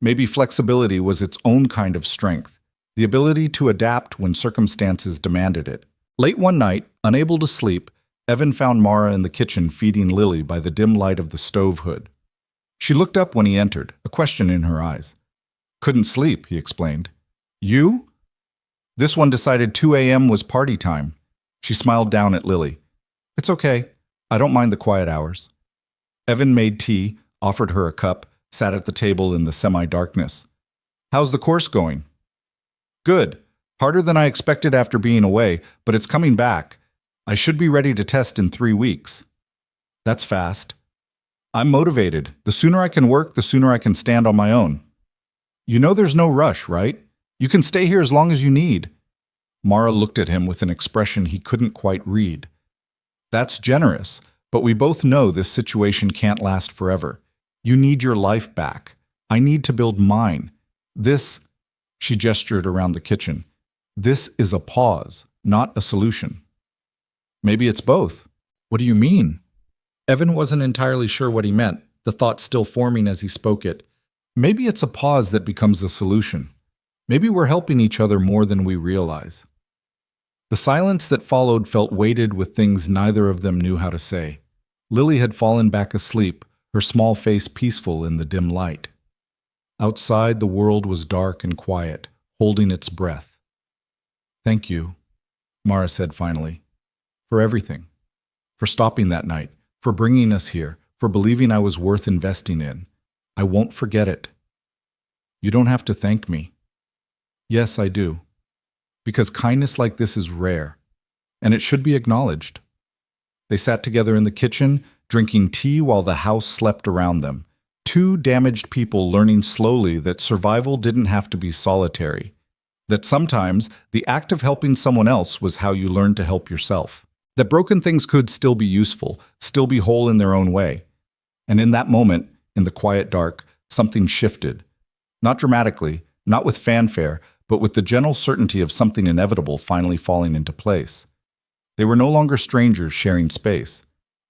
A: Maybe flexibility was its own kind of strength, the ability to adapt when circumstances demanded it. Late one night, unable to sleep, Evan found Mara in the kitchen feeding Lily by the dim light of the stove hood. She looked up when he entered, a question in her eyes. "Couldn't sleep," he explained. "You?" This one decided 2 a.m. was party time. She smiled down at Lily. "It's okay. I don't mind the quiet hours." Evan made tea, offered her a cup, sat at the table in the semi-darkness. "How's the course going?" "Good. Harder than I expected after being away, but it's coming back. I should be ready to test in 3 weeks." "That's fast." "I'm motivated. The sooner I can work, the sooner I can stand on my own." "You know there's no rush, right? You can stay here as long as you need." Mara looked at him with an expression he couldn't quite read. "That's generous, but we both know this situation can't last forever. You need your life back. I need to build mine. This," she gestured around the kitchen, "this is a pause, not a solution." "Maybe it's both." "What do you mean?" Evan wasn't entirely sure what he meant, the thought still forming as he spoke it. Maybe it's a pause that becomes a solution. Maybe we're helping each other more than we realize. The silence that followed felt weighted with things neither of them knew how to say. Lily had fallen back asleep, her small face peaceful in the dim light. Outside, the world was dark and quiet, holding its breath. "Thank you," Mara said finally, "for everything. For stopping that night, for bringing us here, for believing I was worth investing in. I won't forget it." "You don't have to thank me." "Yes, I do. Because kindness like this is rare, and it should be acknowledged." They sat together in the kitchen, drinking tea while the house slept around them. Two damaged people learning slowly that survival didn't have to be solitary. That sometimes the act of helping someone else was how you learned to help yourself. That broken things could still be useful, still be whole in their own way. And in that moment, in the quiet dark, something shifted. Not dramatically, not with fanfare, but with the gentle certainty of something inevitable finally falling into place. They were no longer strangers sharing space.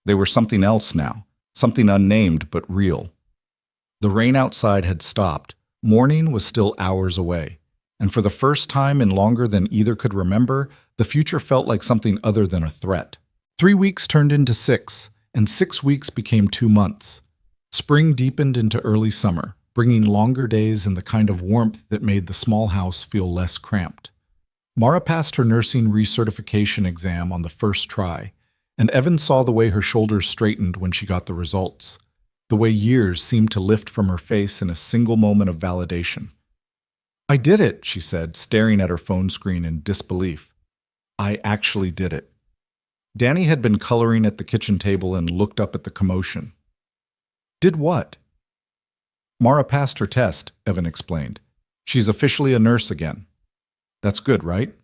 A: They were something else now, something unnamed but real. The rain outside had stopped. Morning was still hours away. And for the first time in longer than either could remember, the future felt like something other than a threat. 3 weeks turned into 6, and 6 weeks became 2 months. Spring deepened into early summer, bringing longer days and the kind of warmth that made the small house feel less cramped. Mara passed her nursing recertification exam on the first try, and Evan saw the way her shoulders straightened when she got the results, the way years seemed to lift from her face in a single moment of validation. "I did it," she said, staring at her phone screen in disbelief. "I actually did it." Danny had been coloring at the kitchen table and looked up at the commotion. "Did what?" "Mara passed her test," Evan explained. She's officially a nurse again. That's good, right?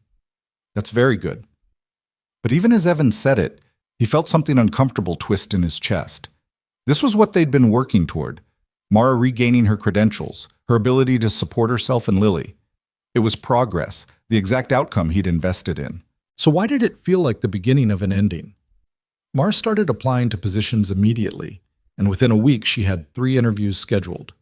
A: That's very good. But even as Evan said it, he felt something uncomfortable twist in his chest. This was what they'd been working toward. Mara regaining her credentials, her ability to support herself and Lily. It was progress, the exact outcome he'd invested in. So why did it feel like the beginning of an ending? Mara started applying to positions immediately, and within a week she had 3 interviews scheduled.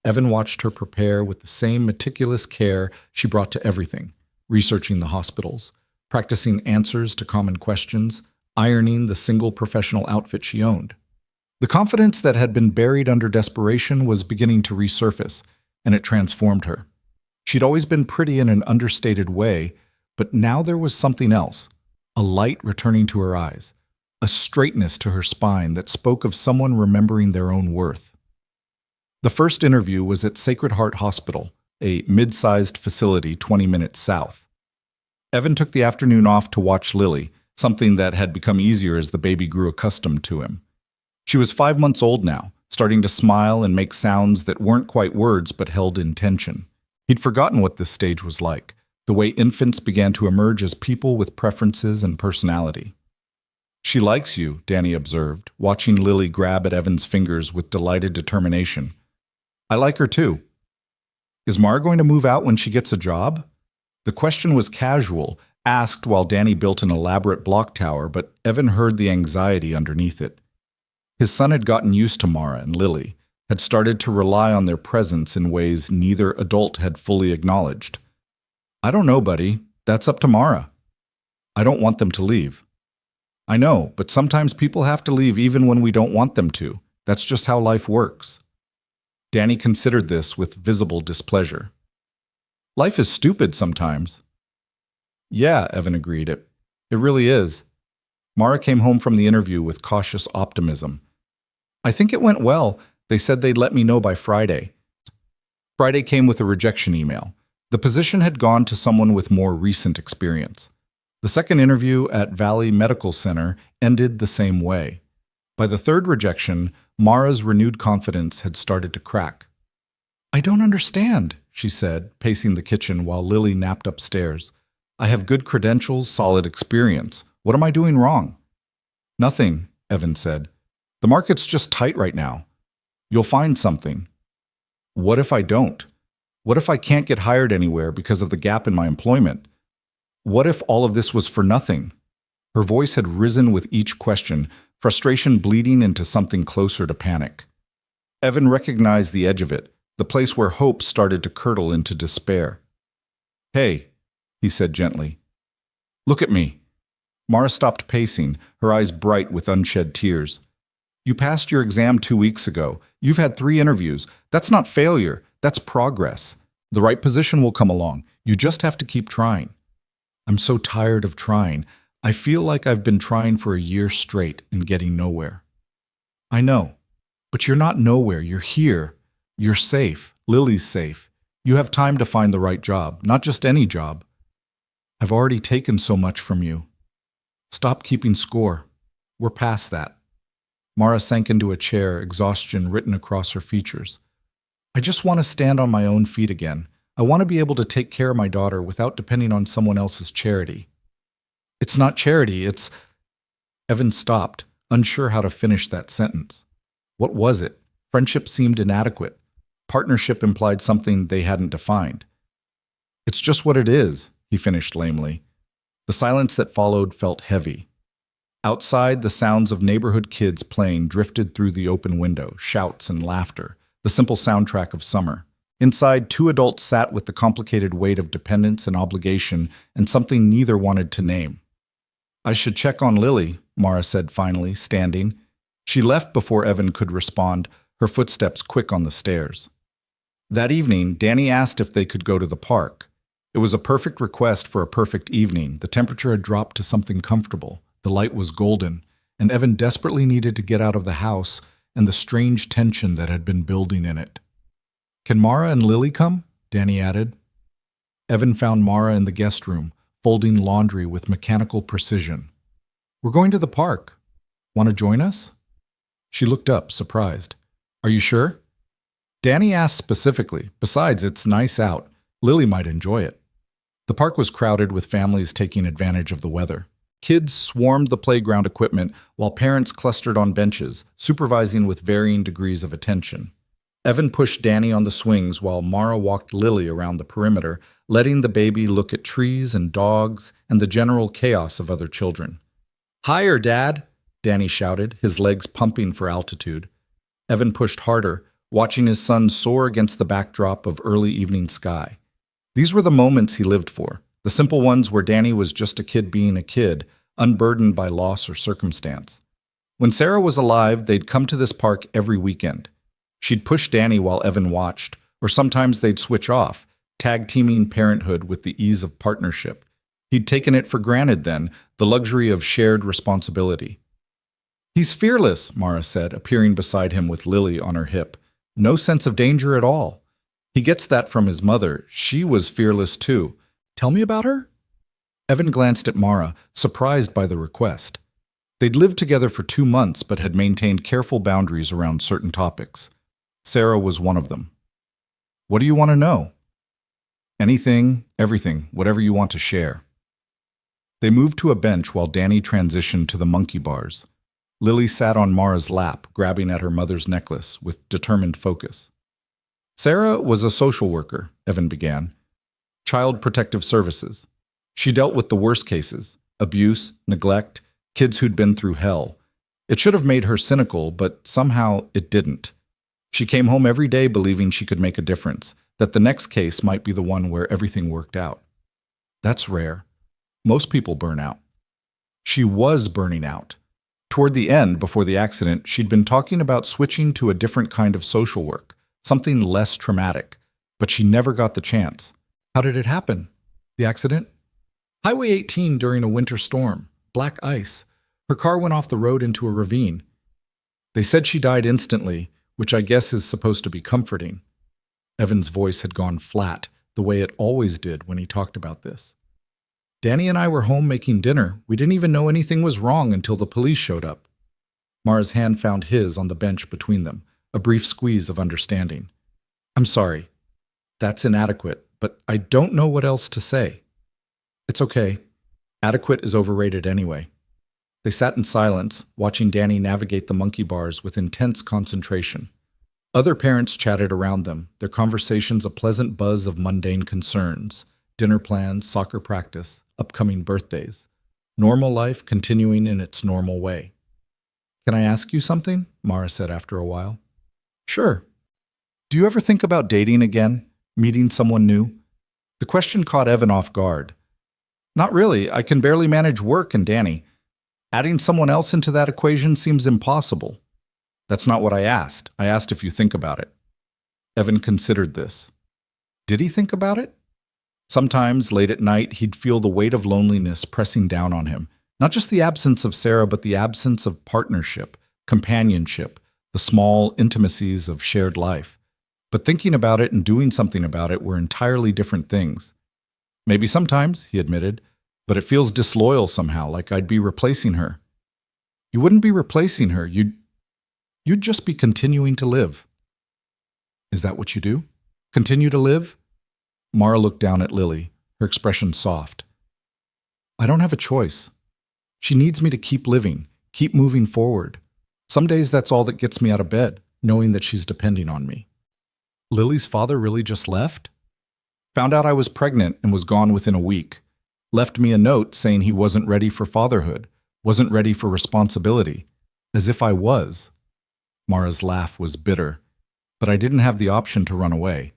A: Evan watched her prepare with the same meticulous care she brought to everything, researching the hospitals, practicing answers to common questions, ironing the single professional outfit she owned. The confidence that had been buried under desperation was beginning to resurface, and it transformed her. She'd always been pretty in an understated way, but now there was something else, a light returning to her eyes, a straightness to her spine that spoke of someone remembering their own worth. The first interview was at Sacred Heart Hospital, a mid-sized facility 20 minutes south. Evan took the afternoon off to watch Lily, something that had become easier as the baby grew accustomed to him. She was 5 months old now, starting to smile and make sounds that weren't quite words but held intention. He'd forgotten what this stage was like, the way infants began to emerge as people with preferences and personality. She likes you, Danny observed, watching Lily grab at Evan's fingers with delighted determination. I like her too. Is Mara going to move out when she gets a job? The question was casual, asked while Danny built an elaborate block tower, but Evan heard the anxiety underneath it. His son had gotten used to Mara and Lily, had started to rely on their presence in ways neither adult had fully acknowledged. I don't know, buddy. That's up to Mara. I don't want them to leave. I know, but sometimes people have to leave even when we don't want them to. That's just how life works. Danny considered this with visible displeasure. Life is stupid sometimes. Yeah, Evan agreed. It really is. Mara came home from the interview with cautious optimism. I think it went well. They said they'd let me know by Friday. Friday came with a rejection email. The position had gone to someone with more recent experience. The second interview at Valley Medical Center ended the same way. By the third rejection, Mara's renewed confidence had started to crack. I don't understand, she said, pacing the kitchen while Lily napped upstairs. I have good credentials, solid experience. What am I doing wrong? Nothing, Evan said. The market's just tight right now. You'll find something. What if I don't? What if I can't get hired anywhere because of the gap in my employment? What if all of this was for nothing? Her voice had risen with each question, frustration bleeding into something closer to panic. Evan recognized the edge of it, the place where hope started to curdle into despair. Hey, he said gently. Look at me. Mara stopped pacing, her eyes bright with unshed tears. You passed your exam 2 weeks ago. You've had 3 interviews. That's not failure. That's progress. The right position will come along. You just have to keep trying. I'm so tired of trying. I feel like I've been trying for a year straight and getting nowhere. I know. But you're not nowhere. You're here. You're safe. Lily's safe. You have time to find the right job, not just any job. I've already taken so much from you. Stop keeping score. We're past that. Mara sank into a chair, exhaustion written across her features. I just want to stand on my own feet again. I want to be able to take care of my daughter without depending on someone else's charity. It's not charity, it's... Evan stopped, unsure how to finish that sentence. What was it? Friendship seemed inadequate. Partnership implied something they hadn't defined. It's just what it is, he finished lamely. The silence that followed felt heavy. Outside, the sounds of neighborhood kids playing drifted through the open window, shouts and laughter, the simple soundtrack of summer. Inside, 2 adults sat with the complicated weight of dependence and obligation and something neither wanted to name. I should check on Lily, Mara said finally, standing. She left before Evan could respond, her footsteps quick on the stairs. That evening, Danny asked if they could go to the park. It was a perfect request for a perfect evening. The temperature had dropped to something comfortable. The light was golden, and Evan desperately needed to get out of the house and the strange tension that had been building in it. Can Mara and Lily come? Danny added. Evan found Mara in the guest room, folding laundry with mechanical precision. We're going to the park. Want to join us? She looked up, surprised. Are you sure? Danny asked specifically. Besides, it's nice out. Lily might enjoy it. The park was crowded with families taking advantage of the weather. Kids swarmed the playground equipment while parents clustered on benches, supervising with varying degrees of attention. Evan pushed Danny on the swings while Mara walked Lily around the perimeter, letting the baby look at trees and dogs and the general chaos of other children. "Higher, Dad!" Danny shouted, his legs pumping for altitude. Evan pushed harder, watching his son soar against the backdrop of early evening sky. These were the moments he lived for, the simple ones where Danny was just a kid being a kid, unburdened by loss or circumstance. When Sarah was alive, they'd come to this park every weekend. She'd push Danny while Evan watched, or sometimes they'd switch off, tag-teaming parenthood with the ease of partnership. He'd taken it for granted then, the luxury of shared responsibility. "He's fearless," Mara said, appearing beside him with Lily on her hip. "No sense of danger at all. He gets that from his mother. She was fearless too. Tell me about her?" Evan glanced at Mara, surprised by the request. They'd lived together for 2 months but had maintained careful boundaries around certain topics. Sarah was one of them. "What do you want to know?" "Anything, everything, whatever you want to share." They moved to a bench while Danny transitioned to the monkey bars. Lily sat on Mara's lap, grabbing at her mother's necklace with determined focus. "Sarah was a social worker," Evan began. "Child Protective Services. She dealt with the worst cases, abuse, neglect, kids who'd been through hell. It should have made her cynical, but somehow it didn't. She came home every day believing she could make a difference, that the next case might be the one where everything worked out. That's rare. Most people burn out. She was burning out. Toward the end, before the accident, she'd been talking about switching to a different kind of social work, something less traumatic, but she never got the chance. How did it happen? The accident? Highway 18 during a winter storm. Black ice. Her car went off the road into a ravine. They said she died instantly, which I guess is supposed to be comforting. Evan's voice had gone flat, the way it always did when he talked about this. Danny and I were home making dinner. We didn't even know anything was wrong until the police showed up. Mara's hand found his on the bench between them, a brief squeeze of understanding. "I'm sorry. That's inadequate, but I don't know what else to say." "It's okay. Adequate is overrated anyway." They sat in silence, watching Danny navigate the monkey bars with intense concentration. Other parents chatted around them, their conversations a pleasant buzz of mundane concerns, dinner plans, soccer practice, upcoming birthdays. Normal life continuing in its normal way. "Can I ask you something?" Mara said after a while. "Sure. Do you ever think about dating again? Meeting someone new?" The question caught Evan off guard. "Not really. I can barely manage work and Danny. Adding someone else into that equation seems impossible." "That's not what I asked. I asked if you think about it." Evan considered this. Did he think about it? Sometimes, late at night, he'd feel the weight of loneliness pressing down on him. Not just the absence of Sarah, but the absence of partnership, companionship, the small intimacies of shared life. But thinking about it and doing something about it were entirely different things. "Maybe sometimes," he admitted, "but it feels disloyal somehow, like I'd be replacing her." "You wouldn't be replacing her. You'd just be continuing to live." "Is that what you do? Continue to live?" Mara looked down at Lily, her expression soft. "I don't have a choice. She needs me to keep living, keep moving forward. Some days that's all that gets me out of bed, knowing that she's depending on me." Lily's father really just left? Found out I was pregnant and was gone within a week. Left me a note saying he wasn't ready for fatherhood, wasn't ready for responsibility. As if I was. Mara's laugh was bitter, but I didn't have the option to run away.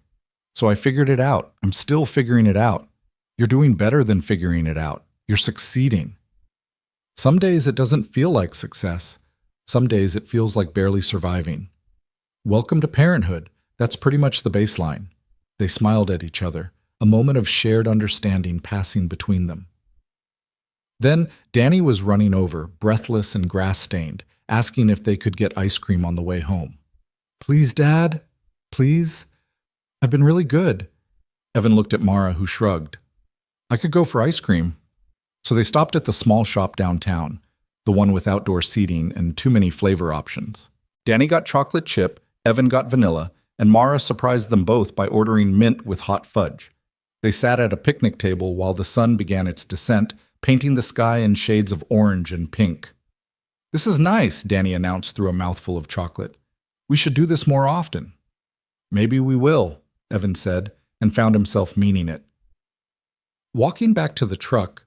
A: So I figured it out. I'm still figuring it out. You're doing better than figuring it out. You're succeeding. Some days it doesn't feel like success. Some days it feels like barely surviving. Welcome to parenthood. That's pretty much the baseline. They smiled at each other, a moment of shared understanding passing between them. Then Danny was running over, breathless and grass-stained, asking if they could get ice cream on the way home. "Please, Dad? Please? I've been really good." Evan looked at Mara, who shrugged. "I could go for ice cream." So they stopped at the small shop downtown, the one with outdoor seating and too many flavor options. Danny got chocolate chip, Evan got vanilla, and Mara surprised them both by ordering mint with hot fudge. They sat at a picnic table while the sun began its descent, painting the sky in shades of orange and pink. "This is nice," Danny announced through a mouthful of chocolate. "We should do this more often." "Maybe we will," Evan said, and found himself meaning it. Walking back to the truck,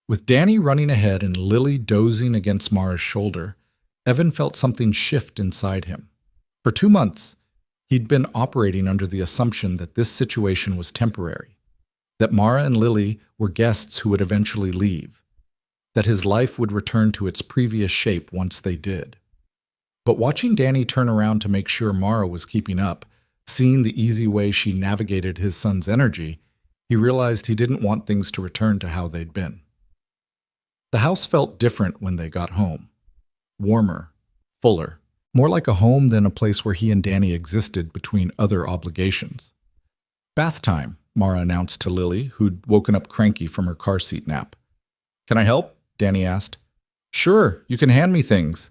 A: with Danny running ahead and Lily dozing against Mara's shoulder, Evan felt something shift inside him. For 2 months, he'd been operating under the assumption that this situation was temporary, that Mara and Lily were guests who would eventually leave, that his life would return to its previous shape once they did. But watching Danny turn around to make sure Mara was keeping up, seeing the easy way she navigated his son's energy, he realized he didn't want things to return to how they'd been. The house felt different when they got home. Warmer, fuller, more like a home than a place where he and Danny existed between other obligations. "Bath time," Mara announced to Lily, who'd woken up cranky from her car seat nap. "Can I help?" Danny asked. "Sure, you can hand me things."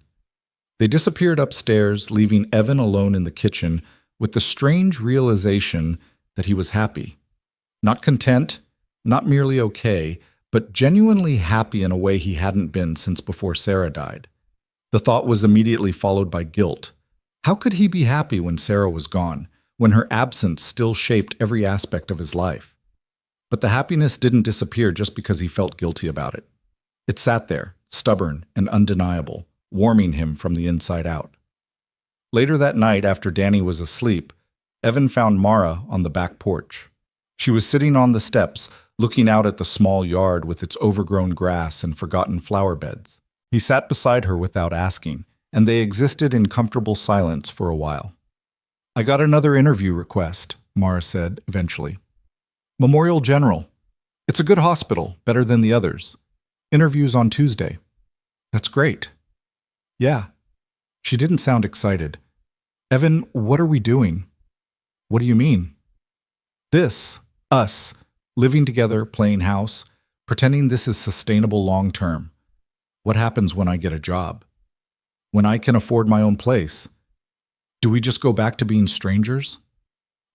A: They disappeared upstairs, leaving Evan alone in the kitchen with the strange realization that he was happy. Not content, not merely okay, but genuinely happy in a way he hadn't been since before Sarah died. The thought was immediately followed by guilt. How could he be happy when Sarah was gone, when her absence still shaped every aspect of his life? But the happiness didn't disappear just because he felt guilty about it. It sat there, stubborn and undeniable, warming him from the inside out. Later that night, after Danny was asleep, Evan found Mara on the back porch. She was sitting on the steps, looking out at the small yard with its overgrown grass and forgotten flower beds. He sat beside her without asking, and they existed in comfortable silence for a while. "I got another interview request," Mara said eventually. "Memorial General. It's a good hospital, better than the others. Interviews on Tuesday." "That's great." "Yeah." She didn't sound excited. "Evan, what are we doing?" "What do you mean?" "This. Us. Living together, playing house, pretending this is sustainable long term. What happens when I get a job? When I can afford my own place? Do we just go back to being strangers?"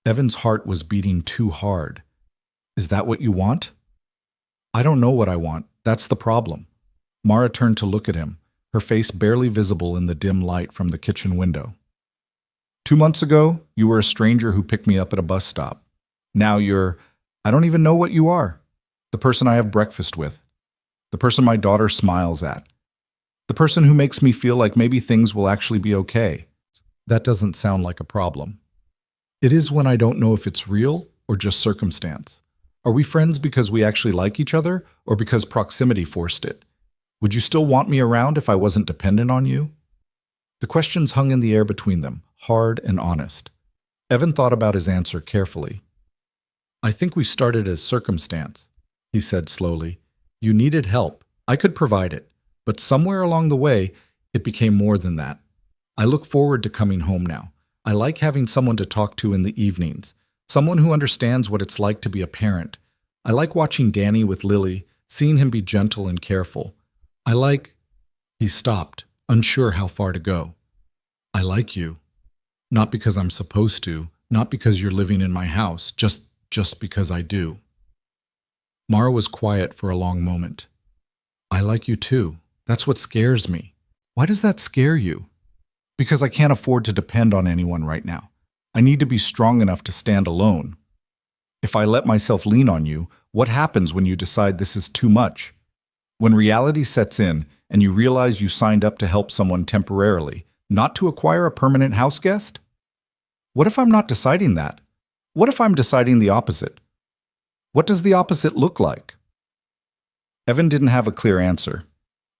A: Evan's heart was beating too hard. "Is that what you want?" "I don't know what I want. That's the problem." Mara turned to look at him, her face barely visible in the dim light from the kitchen window. 2 months ago, you were a stranger who picked me up at a bus stop. Now I don't even know what you are. The person I have breakfast with. The person my daughter smiles at. The person who makes me feel like maybe things will actually be okay. That doesn't sound like a problem. It is when I don't know if it's real or just circumstance. Are we friends because we actually like each other or because proximity forced it? Would you still want me around if I wasn't dependent on you? The questions hung in the air between them, hard and honest. Evan thought about his answer carefully. "I think we started as circumstance," he said slowly. "You needed help. I could provide it. But somewhere along the way, it became more than that. I look forward to coming home now. I like having someone to talk to in the evenings, someone who understands what it's like to be a parent. I like watching Danny with Lily, seeing him be gentle and careful. I like—" He stopped, unsure how far to go. "I like you. Not because I'm supposed to, not because you're living in my house, just because I do." Mara was quiet for a long moment. "I like you too. That's what scares me." "Why does that scare you?" "Because I can't afford to depend on anyone right now. I need to be strong enough to stand alone. If I let myself lean on you, what happens when you decide this is too much? When reality sets in and you realize you signed up to help someone temporarily, not to acquire a permanent house guest? What if I'm not deciding that? What if I'm deciding the opposite? What does the opposite look like?" Evan didn't have a clear answer.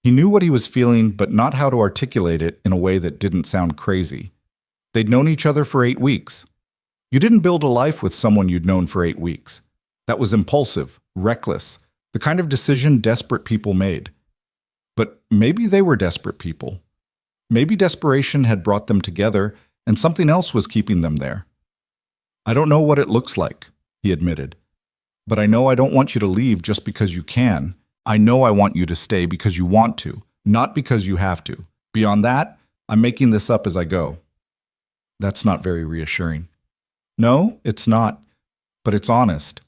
A: He knew what he was feeling, but not how to articulate it in a way that didn't sound crazy. They'd known each other for 8 weeks. You didn't build a life with someone you'd known for 8 weeks. That was impulsive, reckless, the kind of decision desperate people made. But maybe they were desperate people. Maybe desperation had brought them together and something else was keeping them there. "I don't know what it looks like," he admitted. "But I know I don't want you to leave just because you can. I know I want you to stay because you want to, not because you have to. Beyond that, I'm making this up as I go." That's not very reassuring. "No, it's not, but it's honest."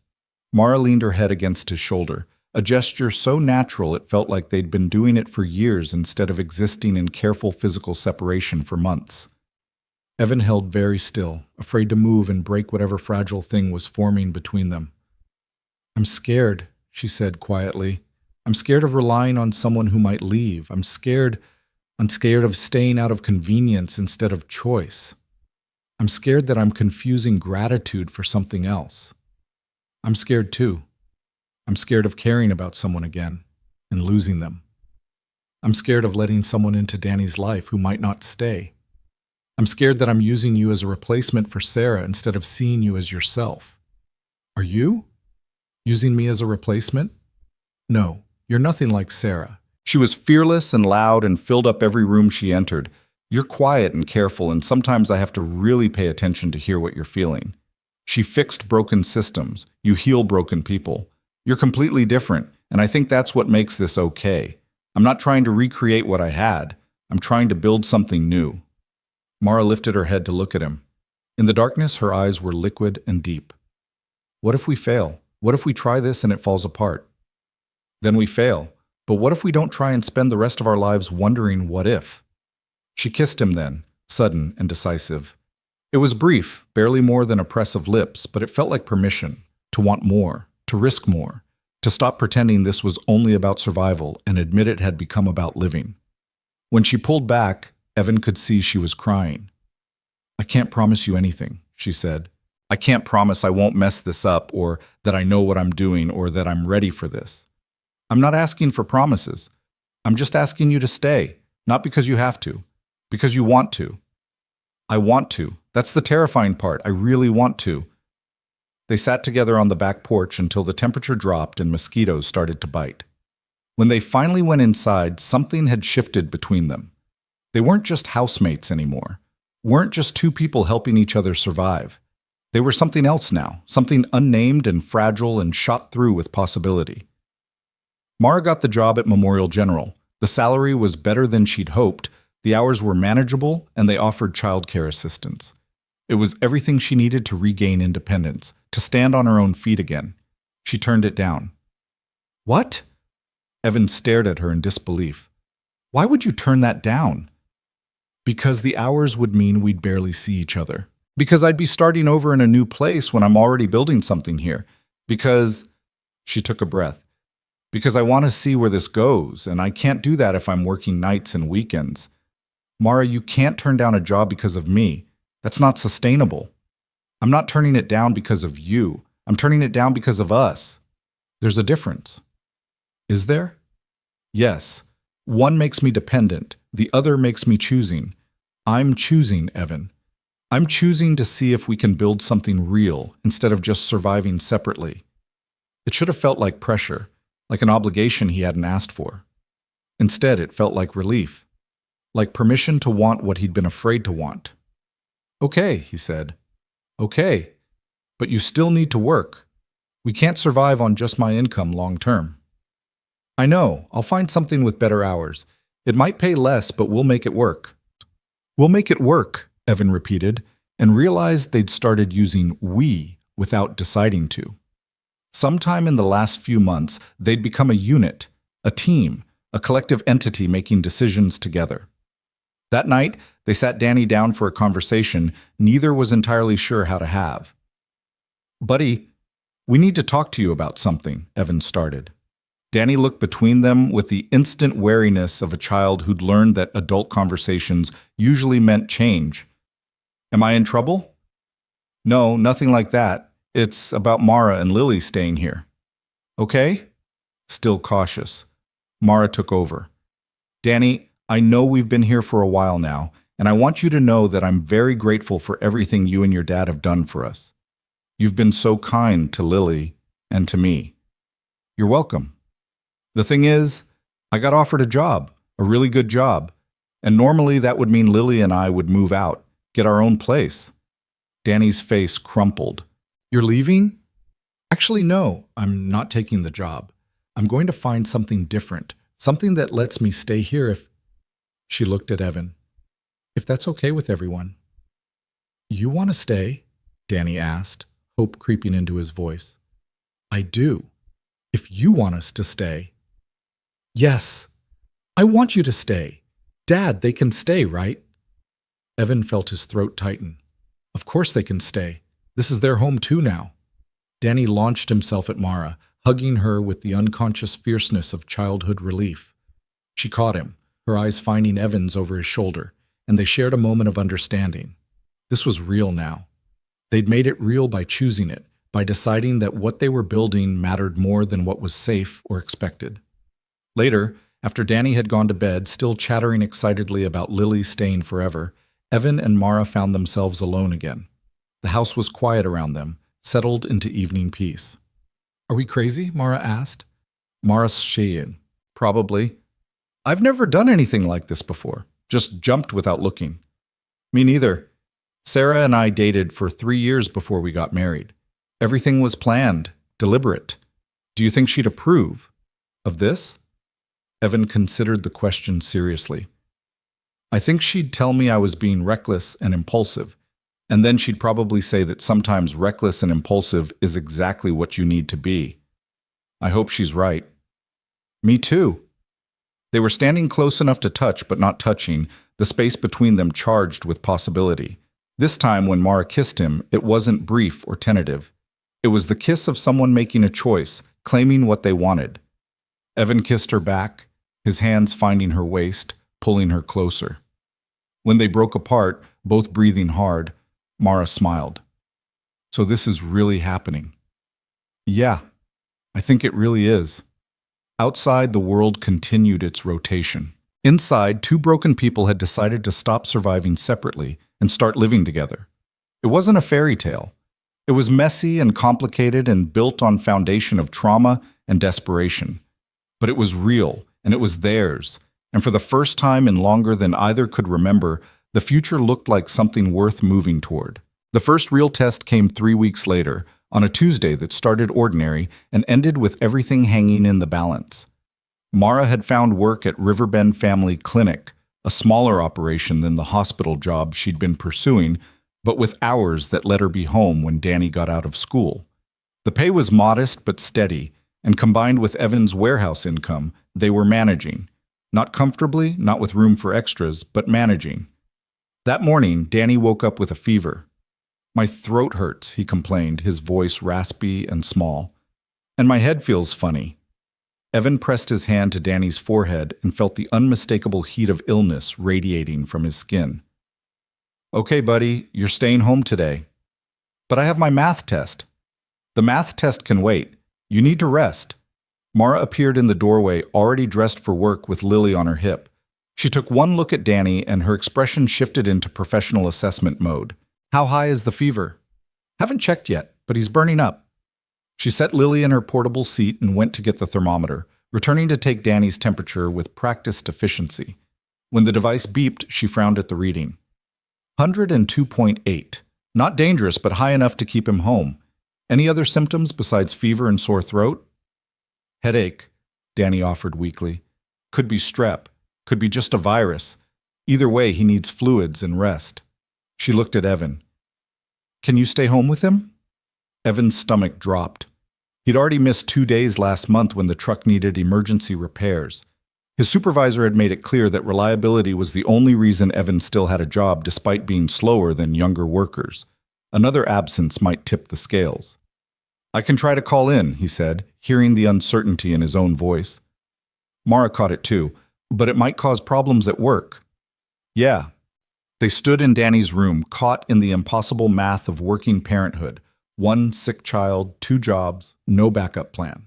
A: Mara leaned her head against his shoulder, a gesture so natural it felt like they'd been doing it for years instead of existing in careful physical separation for months. Evan held very still, afraid to move and break whatever fragile thing was forming between them. "I'm scared," she said quietly. "I'm scared of relying on someone who might leave. I'm scared of staying out of convenience instead of choice. I'm scared that I'm confusing gratitude for something else. I'm scared too. I'm scared of caring about someone again and losing them. I'm scared of letting someone into Danny's life who might not stay. I'm scared that I'm using you as a replacement for Sarah instead of seeing you as yourself. Are you? Using me as a replacement? No, you're nothing like Sarah. She was fearless and loud and filled up every room she entered. You're quiet and careful, and sometimes I have to really pay attention to hear what you're feeling. She fixed broken systems. You heal broken people. You're completely different, and I think that's what makes this okay. I'm not trying to recreate what I had. I'm trying to build something new." Mara lifted her head to look at him. In the darkness, her eyes were liquid and deep. "What if we fail? What if we try this and it falls apart? Then we fail. But what if we don't try and spend the rest of our lives wondering what if?" She kissed him then, sudden and decisive. It was brief, barely more than a press of lips, but it felt like permission, to want more, to risk more, to stop pretending this was only about survival and admit it had become about living. When she pulled back, Evan could see she was crying. "I can't promise you anything," she said. "I can't promise I won't mess this up, or that I know what I'm doing, or that I'm ready for this. I'm not asking for promises. I'm just asking you to stay, not because you have to, because you want to." "I want to. That's the terrifying part. I really want to." They sat together on the back porch until the temperature dropped and mosquitoes started to bite. When they finally went inside, something had shifted between them. They weren't just housemates anymore, weren't just two people helping each other survive. They were something else now, something unnamed and fragile and shot through with possibility. Mara got the job at Memorial General. The salary was better than she'd hoped, the hours were manageable, and they offered childcare assistance. It was everything she needed to regain independence, to stand on her own feet again. She turned it down. "What?" Evan stared at her in disbelief. "Why would you turn that down?" "Because the hours would mean we'd barely see each other. Because I'd be starting over in a new place when I'm already building something here. Because—" She took a breath. "Because I want to see where this goes, and I can't do that if I'm working nights and weekends. Mara, you can't turn down a job because of me. That's not sustainable. I'm not turning it down because of you. I'm turning it down because of us. There's a difference." "Is there?" "Yes. One makes me dependent. The other makes me choosing. I'm choosing, Evan. I'm choosing to see if we can build something real instead of just surviving separately." It should have felt like pressure, like an obligation he hadn't asked for. Instead, it felt like relief, like permission to want what he'd been afraid to want. "Okay," he said. "Okay, but you still need to work. We can't survive on just my income long term." "I know. I'll find something with better hours. It might pay less, but we'll make it work." "We'll make it work," Evan repeated, and realized they'd started using "we" without deciding to. Sometime in the last few months, they'd become a unit, a team, a collective entity making decisions together. That night, they sat Danny down for a conversation neither was entirely sure how to have. "Buddy, we need to talk to you about something," Evan started. Danny looked between them with the instant wariness of a child who'd learned that adult conversations usually meant change. "Am I in trouble?" "No, nothing like that. It's about Mara and Lily staying here." "Okay?" Still cautious. Mara took over. "Danny, I know we've been here for a while now, and I want you to know that I'm very grateful for everything you and your dad have done for us. You've been so kind to Lily and to me." "You're welcome. The thing is, I got offered a job, a really good job, and normally that would mean Lily and I would move out, get our own place." Danny's face crumpled. "You're leaving?" "Actually, no, I'm not taking the job. I'm going to find something different, something that lets me stay here if—" She looked at Evan. "If that's okay with everyone." "You want to stay?" Danny asked, hope creeping into his voice. I do. If you want us to stay. Yes, I want you to stay. Dad, they can stay, right? Evan felt his throat tighten. Of course they can stay. This is their home too now. Danny launched himself at Mara, hugging her with the unconscious fierceness of childhood relief. She caught him, her eyes finding Evan's over his shoulder, and they shared a moment of understanding. This was real now. They'd made it real by choosing it, by deciding that what they were building mattered more than what was safe or expected. Later, after Danny had gone to bed, still chattering excitedly about Lily staying forever, Evan and Mara found themselves alone again. The house was quiet around them, settled into evening peace. Are we crazy? Mara asked. Mara shied. Probably. I've never done anything like this before. Just jumped without looking. Me neither. Sarah and I dated for 3 years before we got married. Everything was planned, deliberate. Do you think she'd approve of this? Evan considered the question seriously. I think she'd tell me I was being reckless and impulsive, and then she'd probably say that sometimes reckless and impulsive is exactly what you need to be. I hope she's right. Me too. They were standing close enough to touch but not touching, the space between them charged with possibility. This time when Mara kissed him, it wasn't brief or tentative. It was the kiss of someone making a choice, claiming what they wanted. Evan kissed her back, his hands finding her waist, pulling her closer. When they broke apart, both breathing hard, Mara smiled. So this is really happening. Yeah, I think it really is. Outside, the world continued its rotation. Inside, two broken people had decided to stop surviving separately and start living together. It wasn't a fairy tale. It was messy and complicated and built on foundation of trauma and desperation. But it was real, and it was theirs. And for the first time in longer than either could remember, the future looked like something worth moving toward. The first real test came 3 weeks later, on a Tuesday that started ordinary and ended with everything hanging in the balance. Mara had found work at Riverbend Family Clinic, a smaller operation than the hospital job she'd been pursuing, but with hours that let her be home when Danny got out of school. The pay was modest but steady, and combined with Evan's warehouse income, they were managing. Not comfortably, not with room for extras, but managing. That morning, Danny woke up with a fever. My throat hurts, he complained, his voice raspy and small. And my head feels funny. Evan pressed his hand to Danny's forehead and felt the unmistakable heat of illness radiating from his skin. Okay, buddy, you're staying home today. But I have my math test. The math test can wait. You need to rest. Mara appeared in the doorway, already dressed for work with Lily on her hip. She took one look at Danny and her expression shifted into professional assessment mode. How high is the fever? Haven't checked yet, but he's burning up. She set Lily in her portable seat and went to get the thermometer, returning to take Danny's temperature with practiced efficiency. When the device beeped, she frowned at the reading. 102.8. Not dangerous, but high enough to keep him home. Any other symptoms besides fever and sore throat? Headache, Danny offered weakly. Could be strep. Could be just a virus. Either way, he needs fluids and rest. She looked at Evan. Can you stay home with him? Evan's stomach dropped. He'd already missed 2 days last month when the truck needed emergency repairs. His supervisor had made it clear that reliability was the only reason Evan still had a job despite being slower than younger workers. Another absence might tip the scales. I can try to call in, he said, hearing the uncertainty in his own voice. Mara caught it too, but it might cause problems at work. Yeah. They stood in Danny's room, caught in the impossible math of working parenthood. 1 sick child, 2 jobs, no backup plan.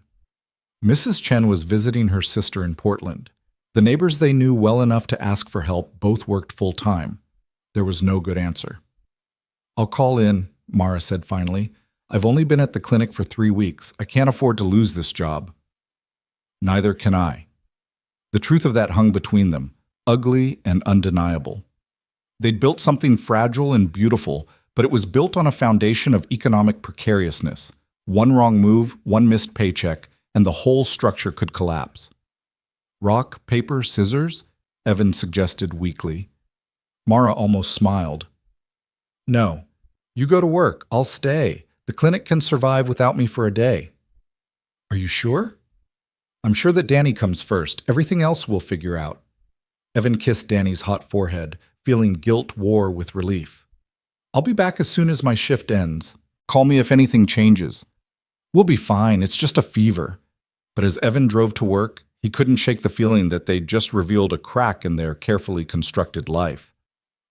A: Mrs. Chen was visiting her sister in Portland. The neighbors they knew well enough to ask for help both worked full-time. There was no good answer. I'll call in, Mara said finally. I've only been at the clinic for 3 weeks. I can't afford to lose this job. Neither can I. The truth of that hung between them, ugly and undeniable. They'd built something fragile and beautiful, but it was built on a foundation of economic precariousness. One wrong move, one missed paycheck, and the whole structure could collapse. Rock, paper, scissors? Evan suggested weakly. Mara almost smiled. No. You go to work. I'll stay. The clinic can survive without me for a day. Are you sure? I'm sure that Danny comes first. Everything else we'll figure out. Evan kissed Danny's hot forehead, feeling guilt war with relief. I'll be back as soon as my shift ends. Call me if anything changes. We'll be fine, it's just a fever. But as Evan drove to work, he couldn't shake the feeling that they'd just revealed a crack in their carefully constructed life.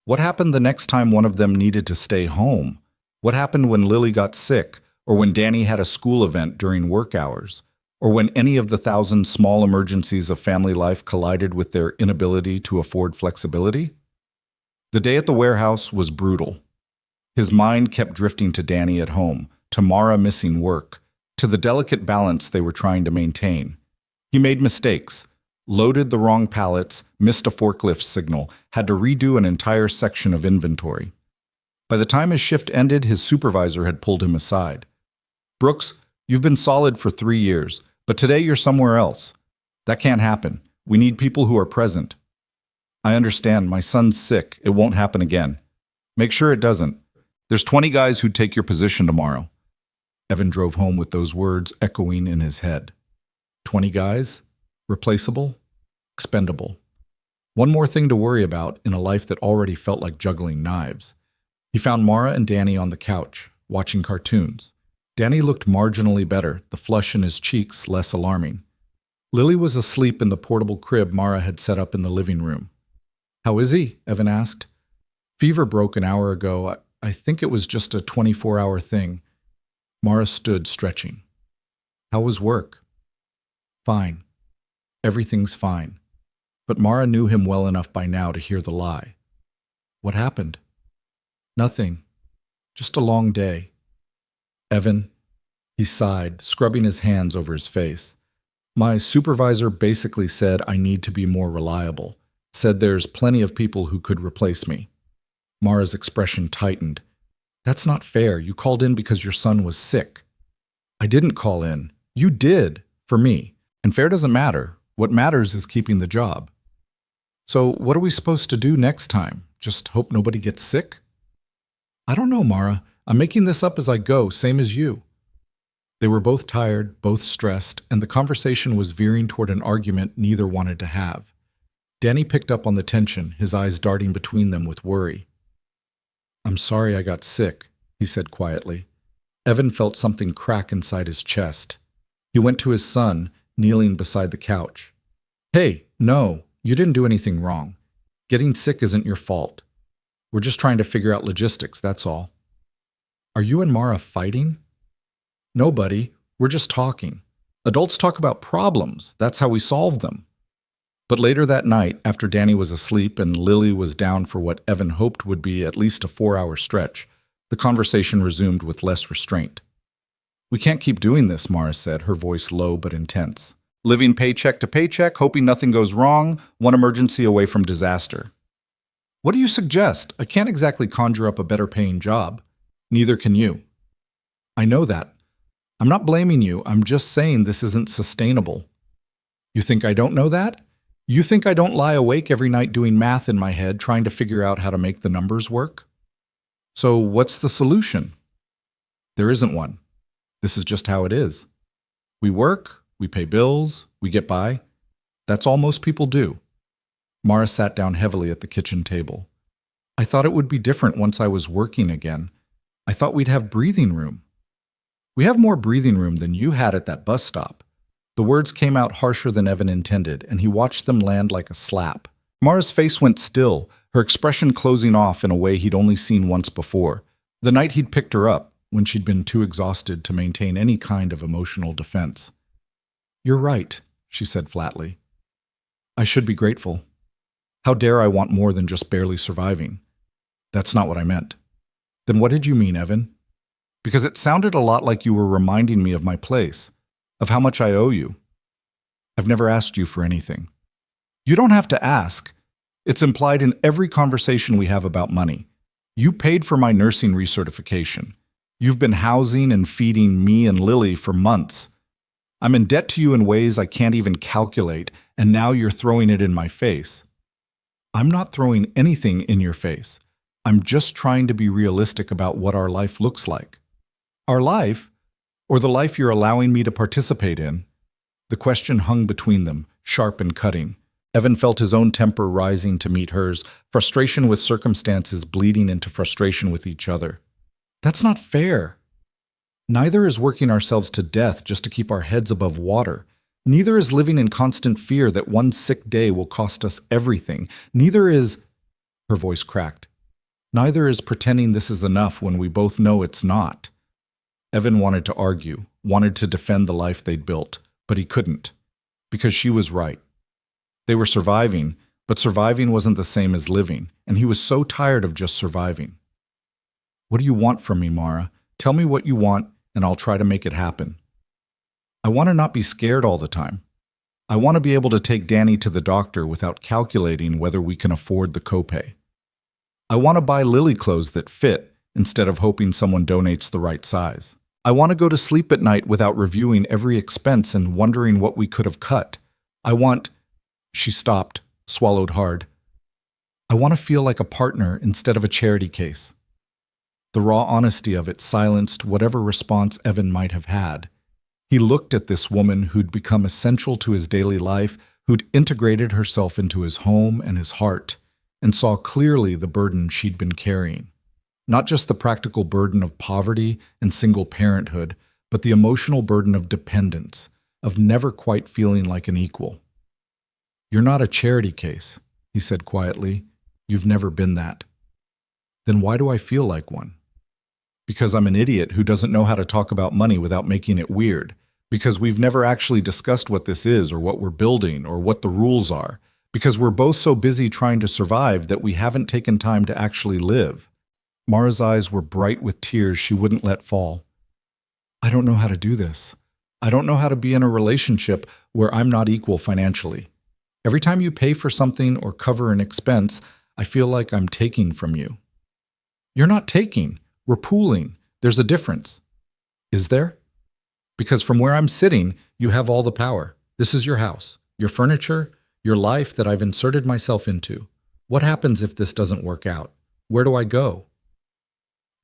A: What happened the next time one of them needed to stay home? What happened when Lily got sick, or when Danny had a school event during work hours, or when any of the thousand small emergencies of family life collided with their inability to afford flexibility? The day at the warehouse was brutal. His mind kept drifting to Danny at home, to Mara missing work, to the delicate balance they were trying to maintain. He made mistakes, loaded the wrong pallets, missed a forklift signal, had to redo an entire section of inventory. By the time his shift ended, his supervisor had pulled him aside. Brooks, you've been solid for 3 years, but today you're somewhere else. That can't happen. We need people who are present. I understand, my son's sick. It won't happen again. Make sure it doesn't. There's 20 guys who'd take your position tomorrow. Evan drove home with those words echoing in his head. 20 guys? Replaceable? Expendable. One more thing to worry about in a life that already felt like juggling knives. He found Mara and Danny on the couch, watching cartoons. Danny looked marginally better, the flush in his cheeks less alarming. Lily was asleep in the portable crib Mara had set up in the living room. How is he? Evan asked. Fever broke an hour ago. I think it was just a 24-hour thing. Mara stood, stretching. How was work? Fine. Everything's fine. But Mara knew him well enough by now to hear the lie. What happened? Nothing. Just a long day. Evan, he sighed, scrubbing his hands over his face. My supervisor basically said I need to be more reliable, said there's plenty of people who could replace me. Mara's expression tightened. That's not fair. You called in because your son was sick. I didn't call in. You did, for me. And fair doesn't matter. What matters is keeping the job. So what are we supposed to do next time? Just hope nobody gets sick? I don't know, Mara. I'm making this up as I go, same as you. They were both tired, both stressed, and the conversation was veering toward an argument neither wanted to have. Danny picked up on the tension, his eyes darting between them with worry. I'm sorry I got sick, he said quietly. Evan felt something crack inside his chest. He went to his son, kneeling beside the couch. Hey, no, you didn't do anything wrong. Getting sick isn't your fault. We're just trying to figure out logistics, that's all. Are you and Mara fighting? No, buddy, we're just talking. Adults talk about problems, that's how we solve them. But later that night, after Danny was asleep and Lily was down for what Evan hoped would be at least a 4-hour stretch, the conversation resumed with less restraint. We can't keep doing this, Mara said, her voice low but intense. Living paycheck to paycheck, hoping nothing goes wrong, one emergency away from disaster. What do you suggest? I can't exactly conjure up a better paying job. Neither can you. I know that. I'm not blaming you, I'm just saying this isn't sustainable. You think I don't know that? You think I don't lie awake every night doing math in my head, trying to figure out how to make the numbers work? So what's the solution? There isn't one. This is just how it is. We work, we pay bills, we get by. That's all most people do. Mara sat down heavily at the kitchen table. I thought it would be different once I was working again. I thought we'd have breathing room. We have more breathing room than you had at that bus stop. The words came out harsher than Evan intended, and he watched them land like a slap. Mara's face went still, her expression closing off in a way he'd only seen once before, the night he'd picked her up, when she'd been too exhausted to maintain any kind of emotional defense. You're right, she said flatly. I should be grateful. How dare I want more than just barely surviving? That's not what I meant. Then what did you mean, Evan? Because it sounded a lot like you were reminding me of my place, of how much I owe you. I've never asked you for anything. You don't have to ask. It's implied in every conversation we have about money. You paid for my nursing recertification. You've been housing and feeding me and Lily for months. I'm in debt to you in ways I can't even calculate, and now you're throwing it in my face. I'm not throwing anything in your face. I'm just trying to be realistic about what our life looks like. Our life? or the life you're allowing me to participate in? The question hung between them, sharp and cutting. Evan felt his own temper rising to meet hers, frustration with circumstances bleeding into frustration with each other. That's not fair. Neither is working ourselves to death just to keep our heads above water. Neither is living in constant fear that one sick day will cost us everything. Neither is— Her voice cracked. Neither is pretending this is enough when we both know it's not. Evan wanted to argue, wanted to defend the life they'd built, but he couldn't, because she was right. They were surviving, but surviving wasn't the same as living, and he was so tired of just surviving. What do you want from me, Mara? Tell me what you want, and I'll try to make it happen. I want to not be scared all the time. I want to be able to take Danny to the doctor without calculating whether we can afford the copay. I want to buy Lily clothes that fit instead of hoping someone donates the right size. I want to go to sleep at night without reviewing every expense and wondering what we could have cut. I want— She stopped, swallowed hard. I want to feel like a partner instead of a charity case. The raw honesty of it silenced whatever response Evan might have had. He looked at this woman who'd become essential to his daily life, who'd integrated herself into his home and his heart, and saw clearly the burden she'd been carrying. Not just the practical burden of poverty and single parenthood, but the emotional burden of dependence, of never quite feeling like an equal. You're not a charity case, he said quietly. You've never been that. Then why do I feel like one? Because I'm an idiot who doesn't know how to talk about money without making it weird. Because we've never actually discussed what this is or what we're building or what the rules are. Because we're both so busy trying to survive that we haven't taken time to actually live. Mara's eyes were bright with tears she wouldn't let fall. I don't know how to do this. I don't know how to be in a relationship where I'm not equal financially. Every time you pay for something or cover an expense, I feel like I'm taking from you. You're not taking. We're pooling. There's a difference. Is there? Because from where I'm sitting, you have all the power. This is your house, your furniture, your life that I've inserted myself into. What happens if this doesn't work out? Where do I go?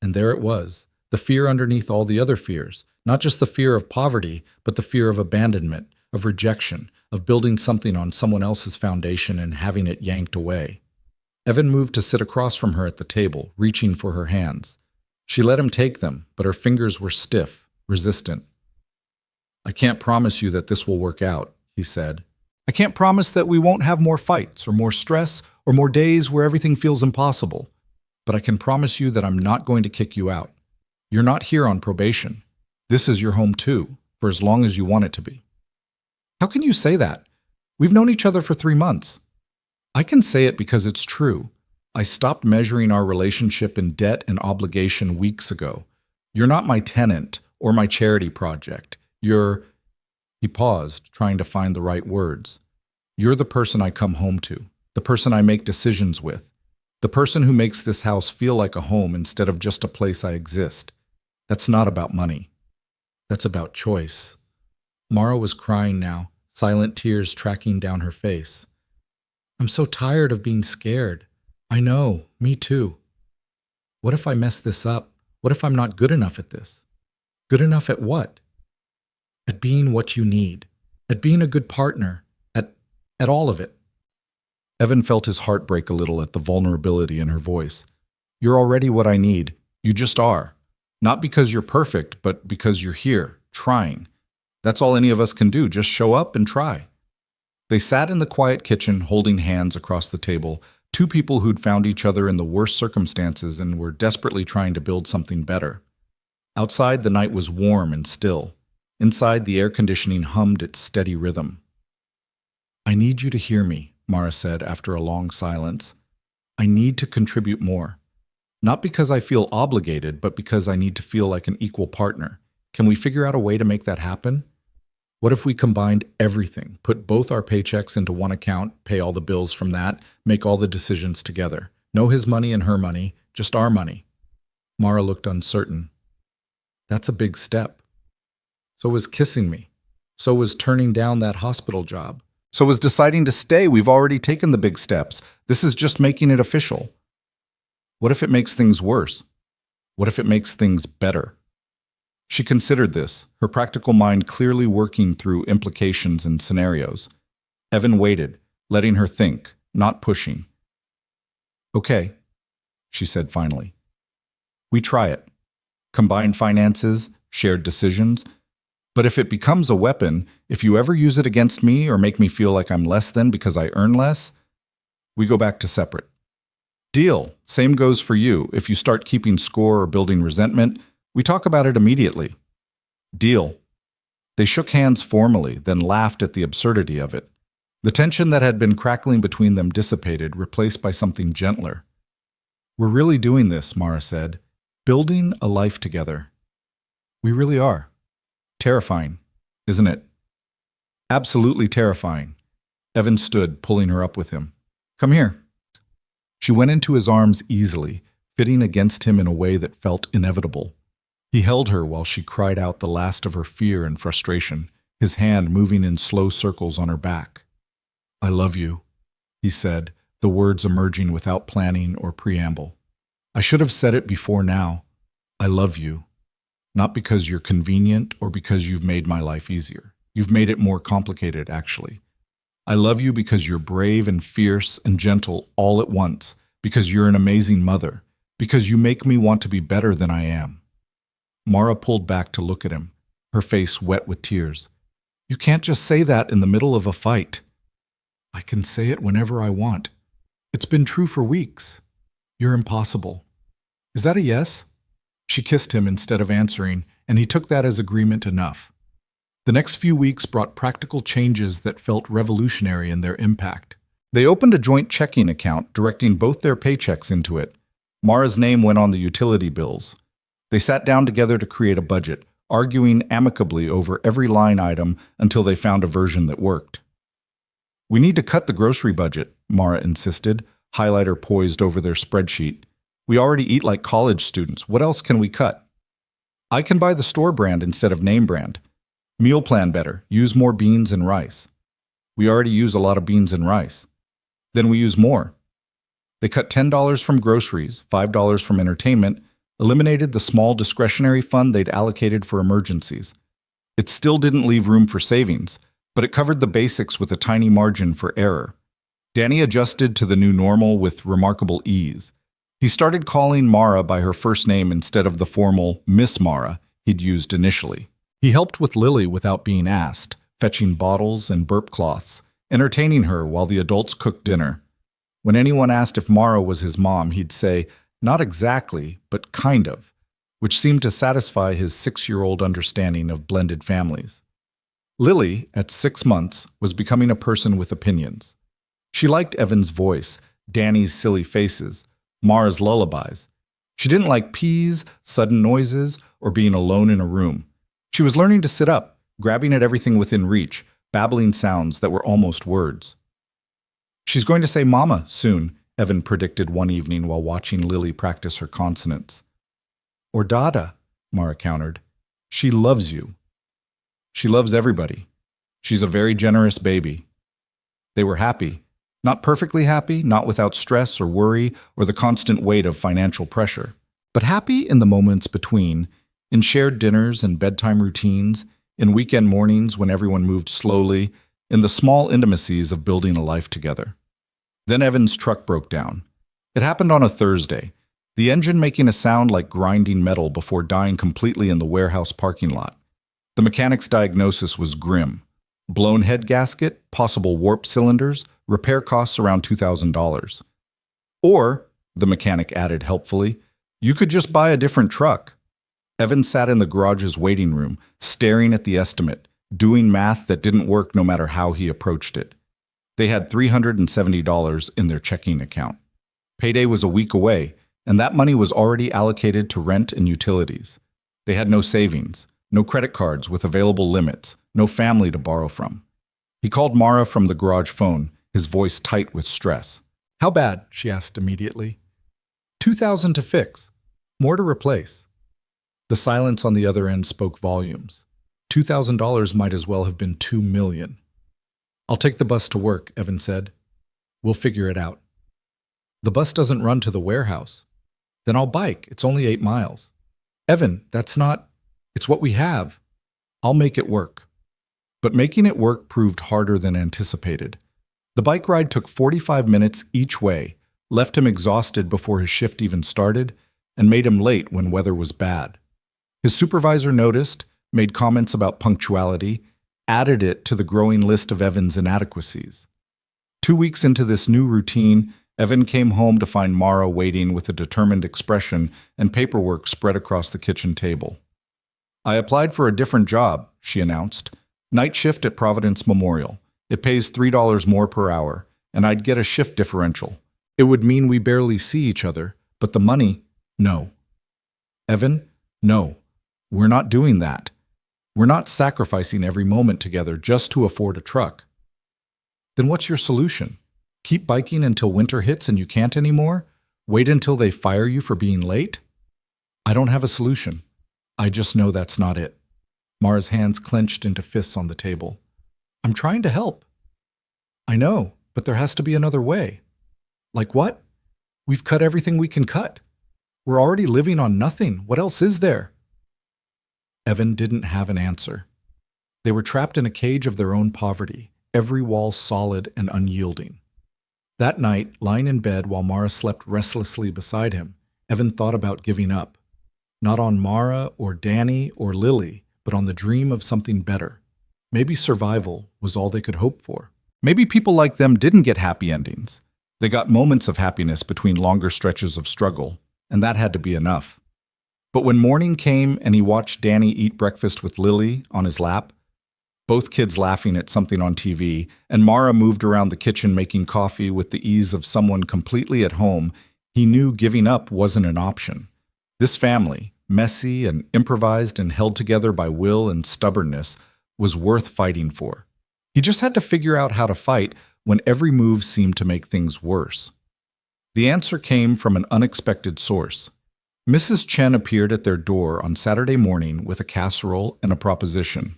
A: And there it was, the fear underneath all the other fears, not just the fear of poverty, but the fear of abandonment, of rejection, of building something on someone else's foundation and having it yanked away. Evan moved to sit across from her at the table, reaching for her hands. She let him take them, but her fingers were stiff, resistant. I can't promise you that this will work out, he said. I can't promise that we won't have more fights or more stress or more days where everything feels impossible. But I can promise you that I'm not going to kick you out. You're not here on probation. This is your home too, for as long as you want it to be. How can you say that? We've known each other for 3 months. I can say it because it's true. I stopped measuring our relationship in debt and obligation weeks ago. You're not my tenant or my charity project. He paused, trying to find the right words. You're the person I come home to, the person I make decisions with, the person who makes this house feel like a home instead of just a place I exist. That's not about money. That's about choice. Mara was crying now, silent tears tracking down her face. I'm so tired of being scared. I know, me too. What if I mess this up? What if I'm not good enough at this? Good enough at what? At being what you need, at being a good partner, at all of it. Evan felt his heart break a little at the vulnerability in her voice. You're already what I need. You just are. Not because you're perfect, but because you're here, trying. That's all any of us can do, just show up and try. They sat in the quiet kitchen, holding hands across the table, two people who'd found each other in the worst circumstances and were desperately trying to build something better. Outside, the night was warm and still. Inside, the air conditioning hummed its steady rhythm. I need you to hear me, Mara said after a long silence. I need to contribute more. Not because I feel obligated, but because I need to feel like an equal partner. Can we figure out a way to make that happen? What if we combined everything, put both our paychecks into one account, pay all the bills from that, make all the decisions together? No his money and her money, just our money. Mara looked uncertain. That's a big step. So was kissing me. So was turning down that hospital job. So was deciding to stay. We've already taken the big steps. This is just making it official. What if it makes things worse? What if it makes things better? She considered this, her practical mind clearly working through implications and scenarios. Evan waited, letting her think, not pushing. Okay, she said finally. We try it. Combined finances, shared decisions. But if it becomes a weapon, if you ever use it against me or make me feel like I'm less than because I earn less, we go back to separate. Deal. Same goes for you. If you start keeping score or building resentment, we talk about it immediately. Deal. They shook hands formally, then laughed at the absurdity of it. The tension that had been crackling between them dissipated, replaced by something gentler. We're really doing this, Mara said. Building a life together. We really are. Terrifying, isn't it? Absolutely terrifying. Evan stood, pulling her up with him. Come here. She went into his arms easily, fitting against him in a way that felt inevitable. He held her while she cried out the last of her fear and frustration, his hand moving in slow circles on her back. I love you, he said, the words emerging without planning or preamble. I should have said it before now. I love you. Not because you're convenient or because you've made my life easier. You've made it more complicated, actually. I love you because you're brave and fierce and gentle all at once, because you're an amazing mother, because you make me want to be better than I am. Mara pulled back to look at him, her face wet with tears. You can't just say that in the middle of a fight. I can say it whenever I want. It's been true for weeks. You're impossible. Is that a yes? She kissed him instead of answering, and he took that as agreement enough. The next few weeks brought practical changes that felt revolutionary in their impact. They opened a joint checking account, directing both their paychecks into it. Mara's name went on the utility bills. They sat down together to create a budget, arguing amicably over every line item until they found a version that worked. We need to cut the grocery budget, Mara insisted, highlighter poised over their spreadsheet. We already eat like college students. What else can we cut? I can buy the store brand instead of name brand. Meal plan better. Use more beans and rice. We already use a lot of beans and rice. Then we use more. They cut $10 from groceries, $5 from entertainment, eliminated the small discretionary fund they'd allocated for emergencies. It still didn't leave room for savings, but it covered the basics with a tiny margin for error. Danny adjusted to the new normal with remarkable ease. He started calling Mara by her first name instead of the formal Miss Mara he'd used initially. He helped with Lily without being asked, fetching bottles and burp cloths, entertaining her while the adults cooked dinner. When anyone asked if Mara was his mom, he'd say, not exactly, but kind of, which seemed to satisfy his 6-year-old understanding of blended families. Lily, at 6 months, was becoming a person with opinions. She liked Evan's voice, Danny's silly faces, Mara's lullabies. She didn't like peas, sudden noises, or being alone in a room. She was learning to sit up, grabbing at everything within reach, babbling sounds that were almost words. She's going to say mama soon, Evan predicted one evening while watching Lily practice her consonants. Or dada, Mara countered. She loves you. She loves everybody. She's a very generous baby. They were happy. Not perfectly happy, not without stress or worry or the constant weight of financial pressure, but happy in the moments between, in shared dinners and bedtime routines, in weekend mornings when everyone moved slowly, in the small intimacies of building a life together. Then Evan's truck broke down. It happened on a Thursday, the engine making a sound like grinding metal before dying completely in the warehouse parking lot. The mechanic's diagnosis was grim. Blown head gasket, possible warped cylinders, repair costs around $2,000. Or, the mechanic added helpfully, you could just buy a different truck. Evan sat in the garage's waiting room, staring at the estimate, doing math that didn't work no matter how he approached it. They had $370 in their checking account. Payday was a week away, and that money was already allocated to rent and utilities. They had no savings, no credit cards with available limits, no family to borrow from. He called Mara from the garage phone, his voice tight with stress. How bad? She asked immediately. $2,000 to fix. More to replace. The silence on the other end spoke volumes. $2,000 might as well have been $2 million. I'll take the bus to work, Evan said. We'll figure it out. The bus doesn't run to the warehouse. Then I'll bike. It's only 8 miles. Evan, that's not... It's what we have. I'll make it work. But making it work proved harder than anticipated. The bike ride took 45 minutes each way, left him exhausted before his shift even started, and made him late when weather was bad. His supervisor noticed, made comments about punctuality, added it to the growing list of Evan's inadequacies. 2 weeks into this new routine, Evan came home to find Mara waiting with a determined expression and paperwork spread across the kitchen table. "I applied for a different job," she announced. "Night shift at Providence Memorial. It pays $3 more per hour, and I'd get a shift differential. It would mean we barely see each other, but the money, no." "Evan, no. We're not doing that. We're not sacrificing every moment together just to afford a truck." "Then what's your solution? Keep biking until winter hits and you can't anymore? Wait until they fire you for being late?" "I don't have a solution. I just know that's not it." Mara's hands clenched into fists on the table. "I'm trying to help." "I know, but there has to be another way." "Like what? We've cut everything we can cut. We're already living on nothing. What else is there?" Evan didn't have an answer. They were trapped in a cage of their own poverty, every wall solid and unyielding. That night, lying in bed while Mara slept restlessly beside him, Evan thought about giving up. Not on Mara or Danny or Lily, but on the dream of something better. Maybe survival was all they could hope for. Maybe people like them didn't get happy endings. They got moments of happiness between longer stretches of struggle, and that had to be enough. But when morning came and he watched Danny eat breakfast with Lily on his lap, both kids laughing at something on TV, and Mara moved around the kitchen making coffee with the ease of someone completely at home, he knew giving up wasn't an option. This family, messy and improvised and held together by will and stubbornness, was worth fighting for. He just had to figure out how to fight when every move seemed to make things worse. The answer came from an unexpected source. Mrs. Chen appeared at their door on Saturday morning with a casserole and a proposition.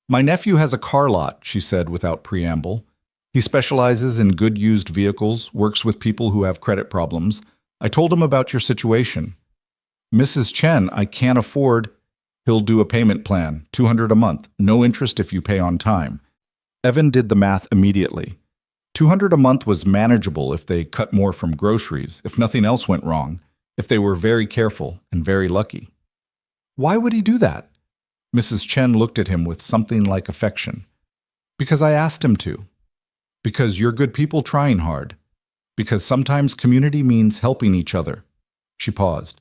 A: "My nephew has a car lot," she said without preamble. "He specializes in good used vehicles, works with people who have credit problems. I told him about your situation." "Mrs. Chen, I can't afford—" "He'll do a payment plan, $200 a month, no interest if you pay on time." Evan did the math immediately. $200 a month was manageable if they cut more from groceries, if nothing else went wrong, if they were very careful and very lucky. "Why would he do that?" Mrs. Chen looked at him with something like affection. "Because I asked him to. Because you're good people trying hard. Because sometimes community means helping each other." She paused.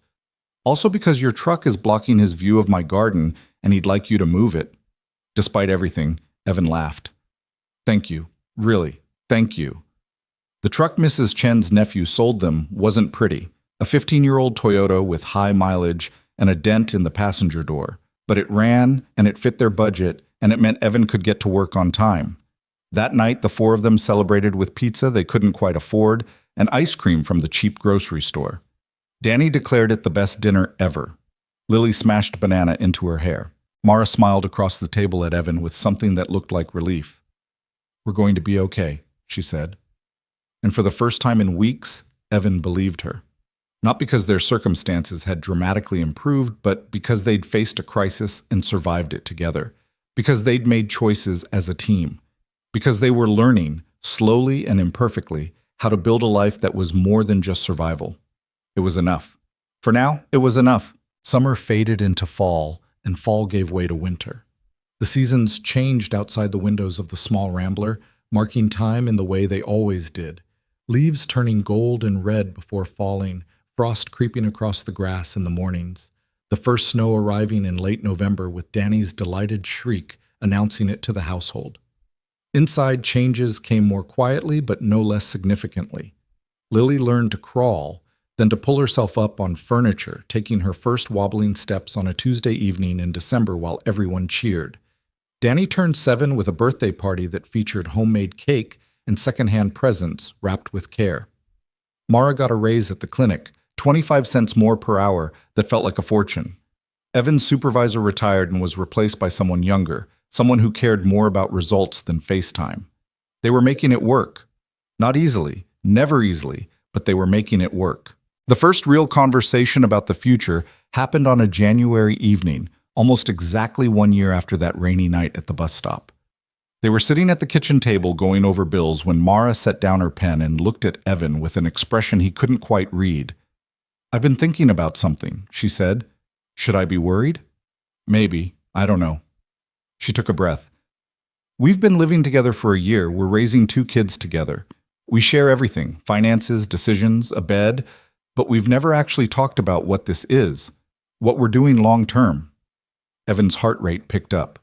A: "Also because your truck is blocking his view of my garden and he'd like you to move it." Despite everything, Evan laughed. "Thank you. Really, thank you." The truck Mrs. Chen's nephew sold them wasn't pretty. A 15-year-old Toyota with high mileage and a dent in the passenger door. But it ran, and it fit their budget, and it meant Evan could get to work on time. That night, the four of them celebrated with pizza they couldn't quite afford and ice cream from the cheap grocery store. Danny declared it the best dinner ever. Lily smashed banana into her hair. Mara smiled across the table at Evan with something that looked like relief. "We're going to be okay," she said. And for the first time in weeks, Evan believed her. Not because their circumstances had dramatically improved, but because they'd faced a crisis and survived it together. Because they'd made choices as a team. Because they were learning, slowly and imperfectly, how to build a life that was more than just survival. It was enough. For now, it was enough. Summer faded into fall, and fall gave way to winter. The seasons changed outside the windows of the small rambler, marking time in the way they always did. Leaves turning gold and red before falling, frost creeping across the grass in the mornings, the first snow arriving in late November with Danny's delighted shriek announcing it to the household. Inside, changes came more quietly but no less significantly. Lily learned to crawl, then to pull herself up on furniture, taking her first wobbling steps on a Tuesday evening in December while everyone cheered. Danny turned 7 with a birthday party that featured homemade cake and secondhand presents wrapped with care. Mara got a raise at the clinic, 25 cents more per hour that felt like a fortune. Evan's supervisor retired and was replaced by someone younger, someone who cared more about results than FaceTime. They were making it work. Not easily, never easily, but they were making it work. The first real conversation about the future happened on a January evening, almost exactly 1 year after that rainy night at the bus stop. They were sitting at the kitchen table going over bills when Mara set down her pen and looked at Evan with an expression he couldn't quite read. "I've been thinking about something," she said. "Should I be worried?" "Maybe. I don't know." She took a breath. "We've been living together for a year. We're raising 2 kids together. We share everything, finances, decisions, a bed, but we've never actually talked about what this is, what we're doing long term." Evan's heart rate picked up.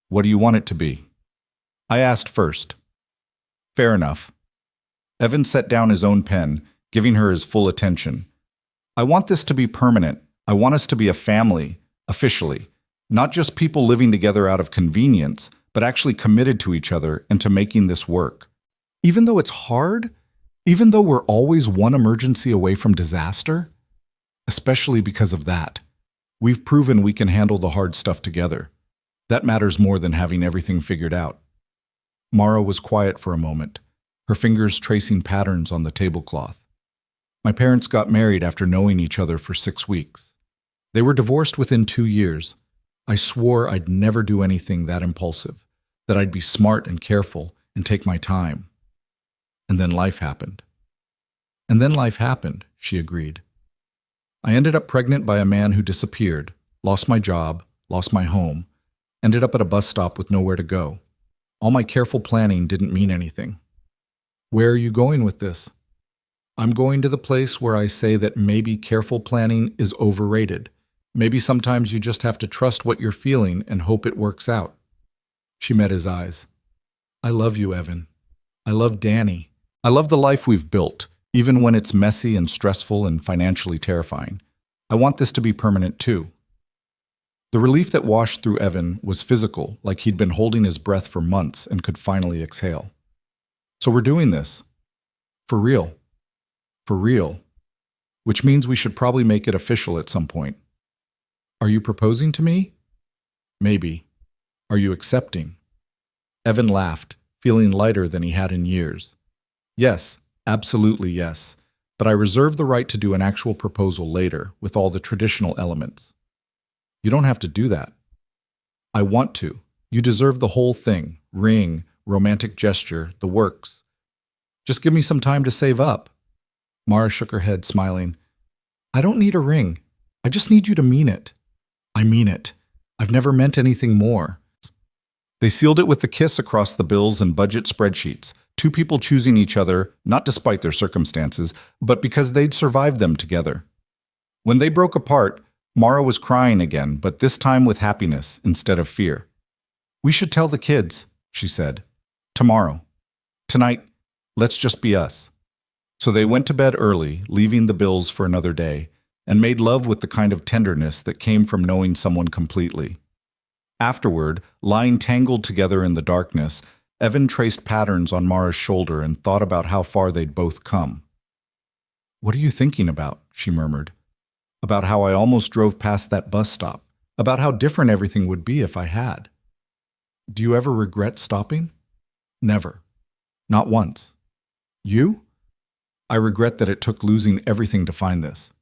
A: "What do you want it to be?" "I asked first." "Fair enough." Evan set down his own pen, giving her his full attention. "I want this to be permanent. I want us to be a family, officially. Not just people living together out of convenience, but actually committed to each other and to making this work. Even though it's hard, even though we're always one emergency away from disaster, especially because of that, we've proven we can handle the hard stuff together. That matters more than having everything figured out." Mara was quiet for a moment, her fingers tracing patterns on the tablecloth. "My parents got married after knowing each other for 6 weeks. They were divorced within 2 years. I swore I'd never do anything that impulsive, that I'd be smart and careful and take my time. And then life happened." "And then life happened," she agreed. "I ended up pregnant by a man who disappeared, lost my job, lost my home, ended up at a bus stop with nowhere to go. All my careful planning didn't mean anything." "Where are you going with this?" "I'm going to the place where I say that maybe careful planning is overrated. Maybe sometimes you just have to trust what you're feeling and hope it works out." She met his eyes. "I love you, Evan. I love Danny. I love the life we've built, even when it's messy and stressful and financially terrifying. I want this to be permanent too." The relief that washed through Evan was physical, like he'd been holding his breath for months and could finally exhale. "So we're doing this. For real. For real. Which means we should probably make it official at some point. Are you proposing to me?" "Maybe. Are you accepting?" Evan laughed, feeling lighter than he had in years. "Yes, absolutely yes. But I reserve the right to do an actual proposal later, with all the traditional elements." "You don't have to do that." "I want to. You deserve the whole thing. Ring, romantic gesture, the works. Just give me some time to save up." Mara shook her head, smiling. "I don't need a ring. I just need you to mean it." "I mean it. I've never meant anything more." They sealed it with the kiss across the bills and budget spreadsheets, 2 people choosing each other, not despite their circumstances, but because they'd survived them together. When they broke apart, Mara was crying again, but this time with happiness instead of fear. "We should tell the kids," she said. "Tomorrow. Tonight, let's just be us." So they went to bed early, leaving the bills for another day, and made love with the kind of tenderness that came from knowing someone completely. Afterward, lying tangled together in the darkness, Evan traced patterns on Mara's shoulder and thought about how far they'd both come. "What are you thinking about?" she murmured. "About how I almost drove past that bus stop. About how different everything would be if I had." "Do you ever regret stopping?" "Never. Not once." "You?" "I regret that it took losing everything to find this.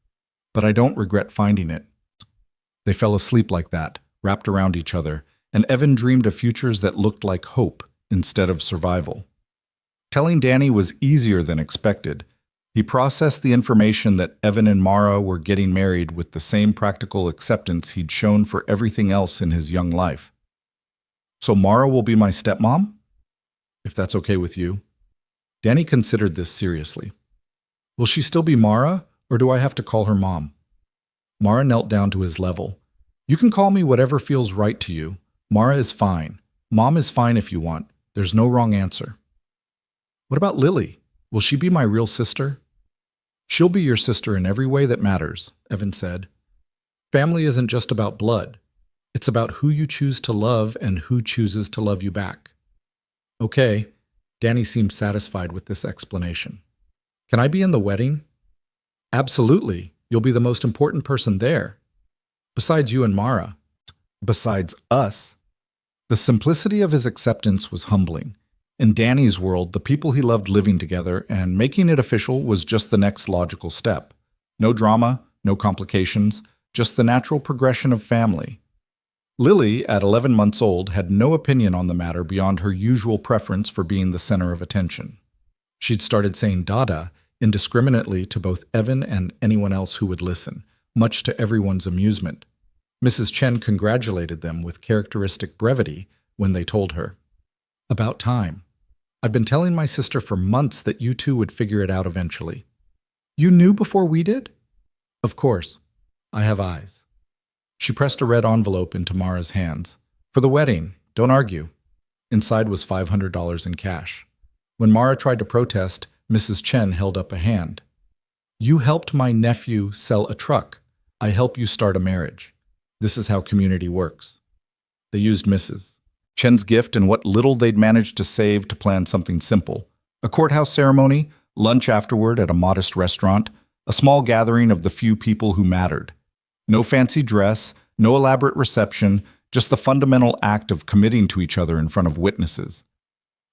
A: But I don't regret finding it." They fell asleep like that, wrapped around each other, and Evan dreamed of futures that looked like hope instead of survival. Telling Danny was easier than expected. He processed the information that Evan and Mara were getting married with the same practical acceptance he'd shown for everything else in his young life. "So Mara will be my stepmom?" "If that's okay with you." Danny considered this seriously. "Will she still be Mara, or do I have to call her Mom?" Mara knelt down to his level. "You can call me whatever feels right to you. Mara is fine. Mom is fine if you want. There's no wrong answer." "What about Lily? Will she be my real sister?" "She'll be your sister in every way that matters," Evan said. "Family isn't just about blood. It's about who you choose to love and who chooses to love you back." "Okay." Danny seemed satisfied with this explanation. "Can I be in the wedding?" "Absolutely. You'll be the most important person there. Besides you and Mara." "Besides us." The simplicity of his acceptance was humbling. In Danny's world, the people he loved living together, and making it official was just the next logical step. No drama, no complications, just the natural progression of family. Lily, at 11 months old, had no opinion on the matter beyond her usual preference for being the center of attention. She'd started saying Dada indiscriminately to both Evan and anyone else who would listen, much to everyone's amusement. Mrs. Chen congratulated them with characteristic brevity when they told her. About time. I've been telling my sister for months that you two would figure it out eventually. You knew before we did? Of course. I have eyes. She pressed a red envelope into Mara's hands. For the wedding, don't argue. Inside was $500 in cash. When Mara tried to protest, Mrs. Chen held up a hand. You helped my nephew sell a truck. I help you start a marriage. This is how community works. They used Mrs. Chen's gift and what little they'd managed to save to plan something simple. A courthouse ceremony, lunch afterward at a modest restaurant, a small gathering of the few people who mattered. No fancy dress, no elaborate reception, just the fundamental act of committing to each other in front of witnesses.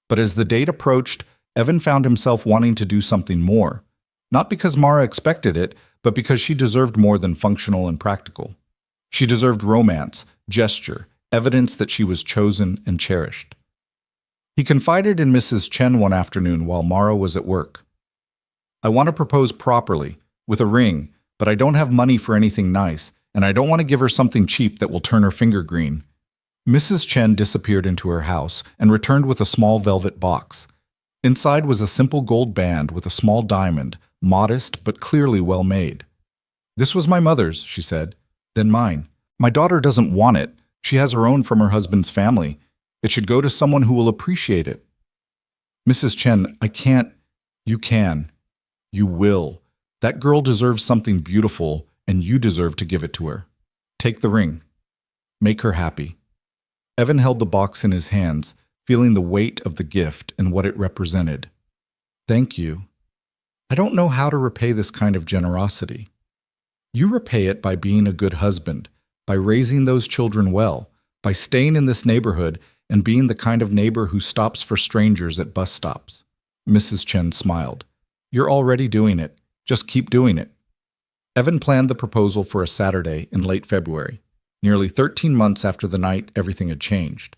A: But as the date approached, Evan found himself wanting to do something more. Not because Mara expected it, but because she deserved more than functional and practical. She deserved romance, gesture, evidence that she was chosen and cherished. He confided in Mrs. Chen one afternoon while Mara was at work. I want to propose properly, with a ring, but I don't have money for anything nice, and I don't want to give her something cheap that will turn her finger green. Mrs. Chen disappeared into her house and returned with a small velvet box. Inside was a simple gold band with a small diamond, modest but clearly well made. This was my mother's, she said, then mine. My daughter doesn't want it. She has her own from her husband's family. It should go to someone who will appreciate it. Mrs. Chen, I can't. You can. You will. That girl deserves something beautiful, and you deserve to give it to her. Take the ring. Make her happy. Evan held the box in his hands, feeling the weight of the gift and what it represented. Thank you. I don't know how to repay this kind of generosity. You repay it by being a good husband, by raising those children well, by staying in this neighborhood and being the kind of neighbor who stops for strangers at bus stops. Mrs. Chen smiled. You're already doing it. Just keep doing it. Evan planned the proposal for a Saturday in late February, nearly 13 months after the night everything had changed.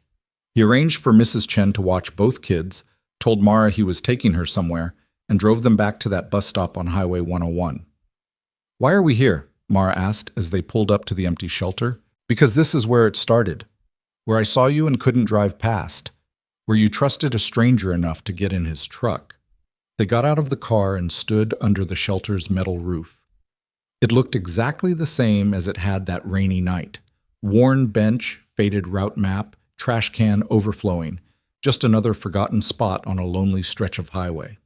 A: He arranged for Mrs. Chen to watch both kids, told Mara he was taking her somewhere, and drove them back to that bus stop on Highway 101. Why are we here? Mara asked as they pulled up to the empty shelter. Because this is where it started, where I saw you and couldn't drive past, where you trusted a stranger enough to get in his truck. They got out of the car and stood under the shelter's metal roof. It looked exactly the same as it had that rainy night. Worn bench, faded route map, trash can overflowing, just another forgotten spot on a lonely stretch of highway.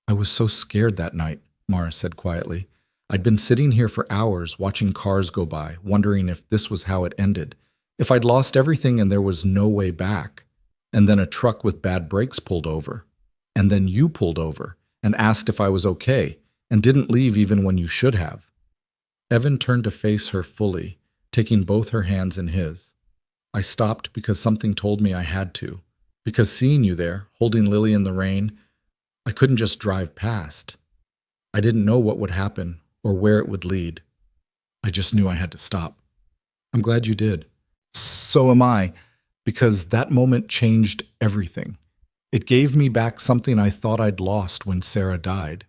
A: I was so scared that night, Mara said quietly. I'd been sitting here for hours watching cars go by, wondering if this was how it ended, if I'd lost everything and there was no way back. And then a truck with bad brakes pulled over. And then you pulled over and asked if I was okay and didn't leave even when you should have. Evan turned to face her fully, taking both her hands in his. I stopped because something told me I had to, because seeing you there, holding Lily in the rain, I couldn't just drive past. I didn't know what would happen or where it would lead. I just knew I had to stop. I'm glad you did. So am I, because that moment changed everything. It gave me back something I thought I'd lost when Sarah died.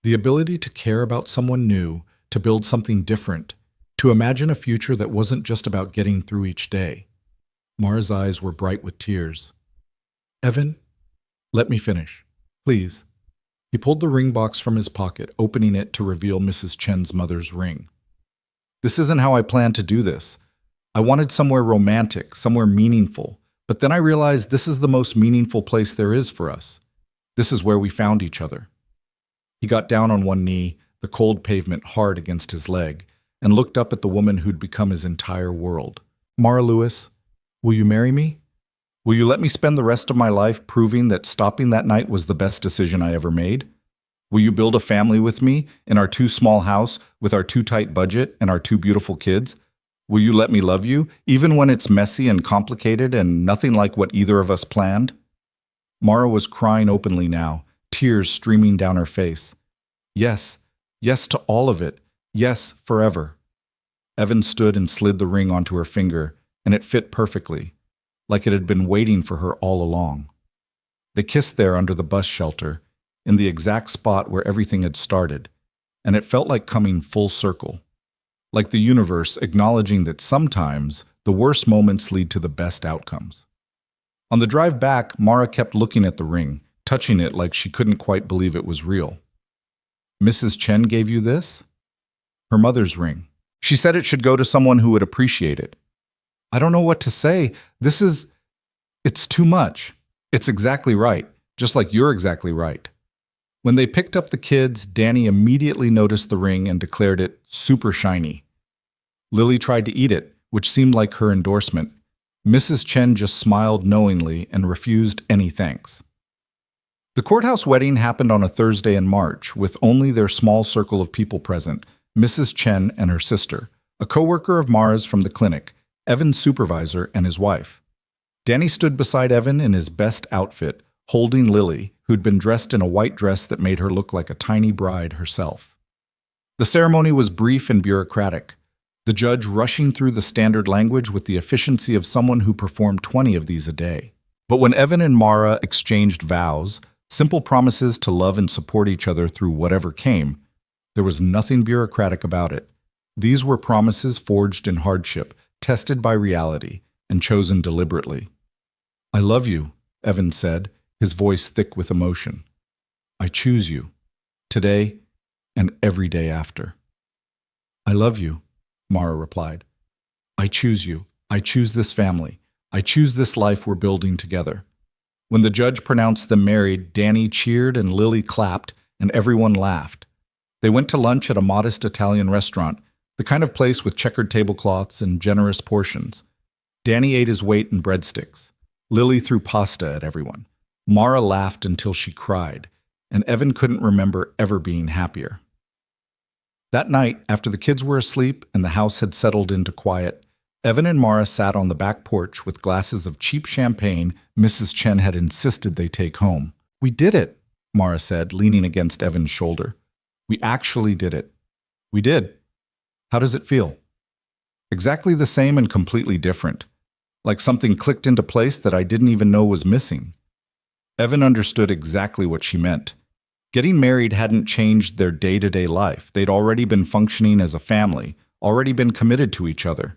A: The ability to care about someone new, to build something different, to imagine a future that wasn't just about getting through each day. Mara's eyes were bright with tears. Evan, let me finish, please. He pulled the ring box from his pocket, opening it to reveal Mrs. Chen's mother's ring. This isn't how I planned to do this. I wanted somewhere romantic, somewhere meaningful, but then I realized this is the most meaningful place there is for us. This is where we found each other. He got down on one knee, the cold pavement hard against his leg, and looked up at the woman who'd become his entire world. Mara Lewis, will you marry me? Will you let me spend the rest of my life proving that stopping that night was the best decision I ever made? Will you build a family with me in our too small house with our too tight budget and our two beautiful kids? Will you let me love you, even when it's messy and complicated and nothing like what either of us planned? Mara was crying openly now, tears streaming down her face. Yes, yes to all of it. Yes, forever. Evan stood and slid the ring onto her finger, and it fit perfectly, like it had been waiting for her all along. They kissed there under the bus shelter, in the exact spot where everything had started, and it felt like coming full circle, like the universe acknowledging that sometimes the worst moments lead to the best outcomes. On the drive back, Mara kept looking at the ring, touching it like she couldn't quite believe it was real. "Mrs. Chen gave you this?" "Her mother's ring. She said it should go to someone who would appreciate it." "I don't know what to say. It's too much." "It's exactly right, just like you're exactly right." When they picked up the kids, Danny immediately noticed the ring and declared it super shiny. Lily tried to eat it, which seemed like her endorsement. Mrs. Chen just smiled knowingly and refused any thanks. The courthouse wedding happened on a Thursday in March, with only their small circle of people present, Mrs. Chen and her sister, a coworker of Mara's from the clinic, Evan's supervisor, and his wife. Danny stood beside Evan in his best outfit, holding Lily, who'd been dressed in a white dress that made her look like a tiny bride herself. The ceremony was brief and bureaucratic, the judge rushing through the standard language with the efficiency of someone who performed 20 of these a day. But when Evan and Mara exchanged vows, simple promises to love and support each other through whatever came, there was nothing bureaucratic about it. These were promises forged in hardship, tested by reality, and chosen deliberately. "I love you," Evan said, his voice thick with emotion. "I choose you, today and every day after." "I love you," Mara replied. "I choose you. I choose this family. I choose this life we're building together." When the judge pronounced them married, Danny cheered and Lily clapped, and everyone laughed. They went to lunch at a modest Italian restaurant, the kind of place with checkered tablecloths and generous portions. Danny ate his weight in breadsticks. Lily threw pasta at everyone. Mara laughed until she cried, and Evan couldn't remember ever being happier. That night, after the kids were asleep and the house had settled into quiet, Evan and Mara sat on the back porch with glasses of cheap champagne Mrs. Chen had insisted they take home. "We did it," Mara said, leaning against Evan's shoulder. "We actually did it." "We did. How does it feel?" "Exactly the same and completely different. Like something clicked into place that I didn't even know was missing." Evan understood exactly what she meant. Getting married hadn't changed their day-to-day life. They'd already been functioning as a family, already been committed to each other.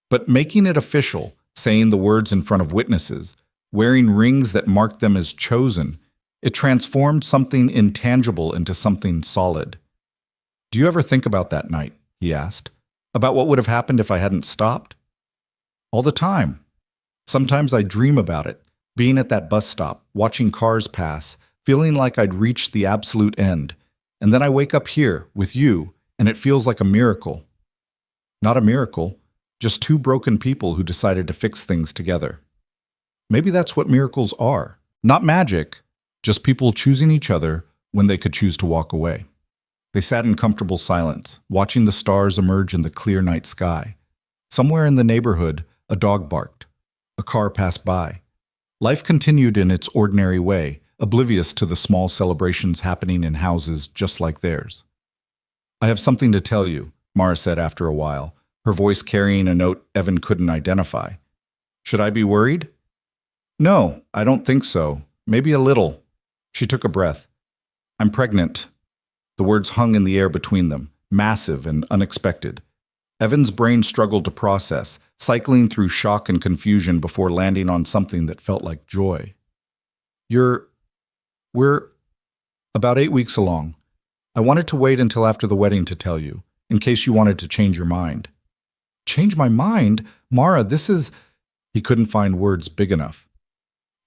A: But making it official, saying the words in front of witnesses, wearing rings that marked them as chosen, it transformed something intangible into something solid. "Do you ever think about that night?" he asked. "About what would have happened if I hadn't stopped?" "All the time. Sometimes I dream about it, being at that bus stop, watching cars pass, feeling like I'd reached the absolute end. And then I wake up here, with you, and it feels like a miracle." "Not a miracle, just two broken people who decided to fix things together." "Maybe that's what miracles are. Not magic, just people choosing each other when they could choose to walk away." They sat in comfortable silence, watching the stars emerge in the clear night sky. Somewhere in the neighborhood, a dog barked. A car passed by. Life continued in its ordinary way, oblivious to the small celebrations happening in houses just like theirs. "I have something to tell you," Mara said after a while, her voice carrying a note Evan couldn't identify. "Should I be worried?" "No, I don't think so. Maybe a little." She took a breath. "I'm pregnant." The words hung in the air between them, massive and unexpected. Evan's brain struggled to process, cycling through shock and confusion before landing on something that felt like joy. We're about 8 weeks along. I wanted to wait until after the wedding to tell you, in case you wanted to change your mind." "Change my mind? Mara, this is—" He couldn't find words big enough.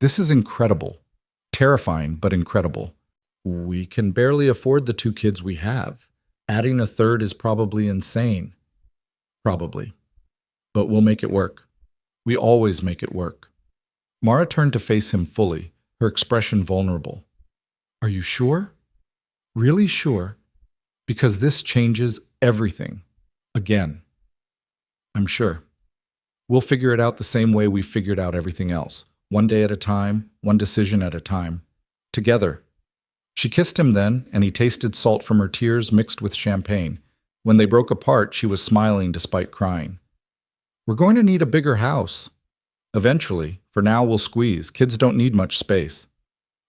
A: "This is incredible. Terrifying, but incredible. We can barely afford the 2 kids we have. Adding a third is probably insane. Probably. But we'll make it work. We always make it work." Mara turned to face him fully, her expression vulnerable. "Are you sure? Really sure? Because this changes everything. Again." "I'm sure. We'll figure it out the same way we figured out everything else. One day at a time, one decision at a time. Together." She kissed him then, and he tasted salt from her tears mixed with champagne. When they broke apart, she was smiling despite crying. We're going to need a bigger house. Eventually, for now we'll squeeze. Kids don't need much space.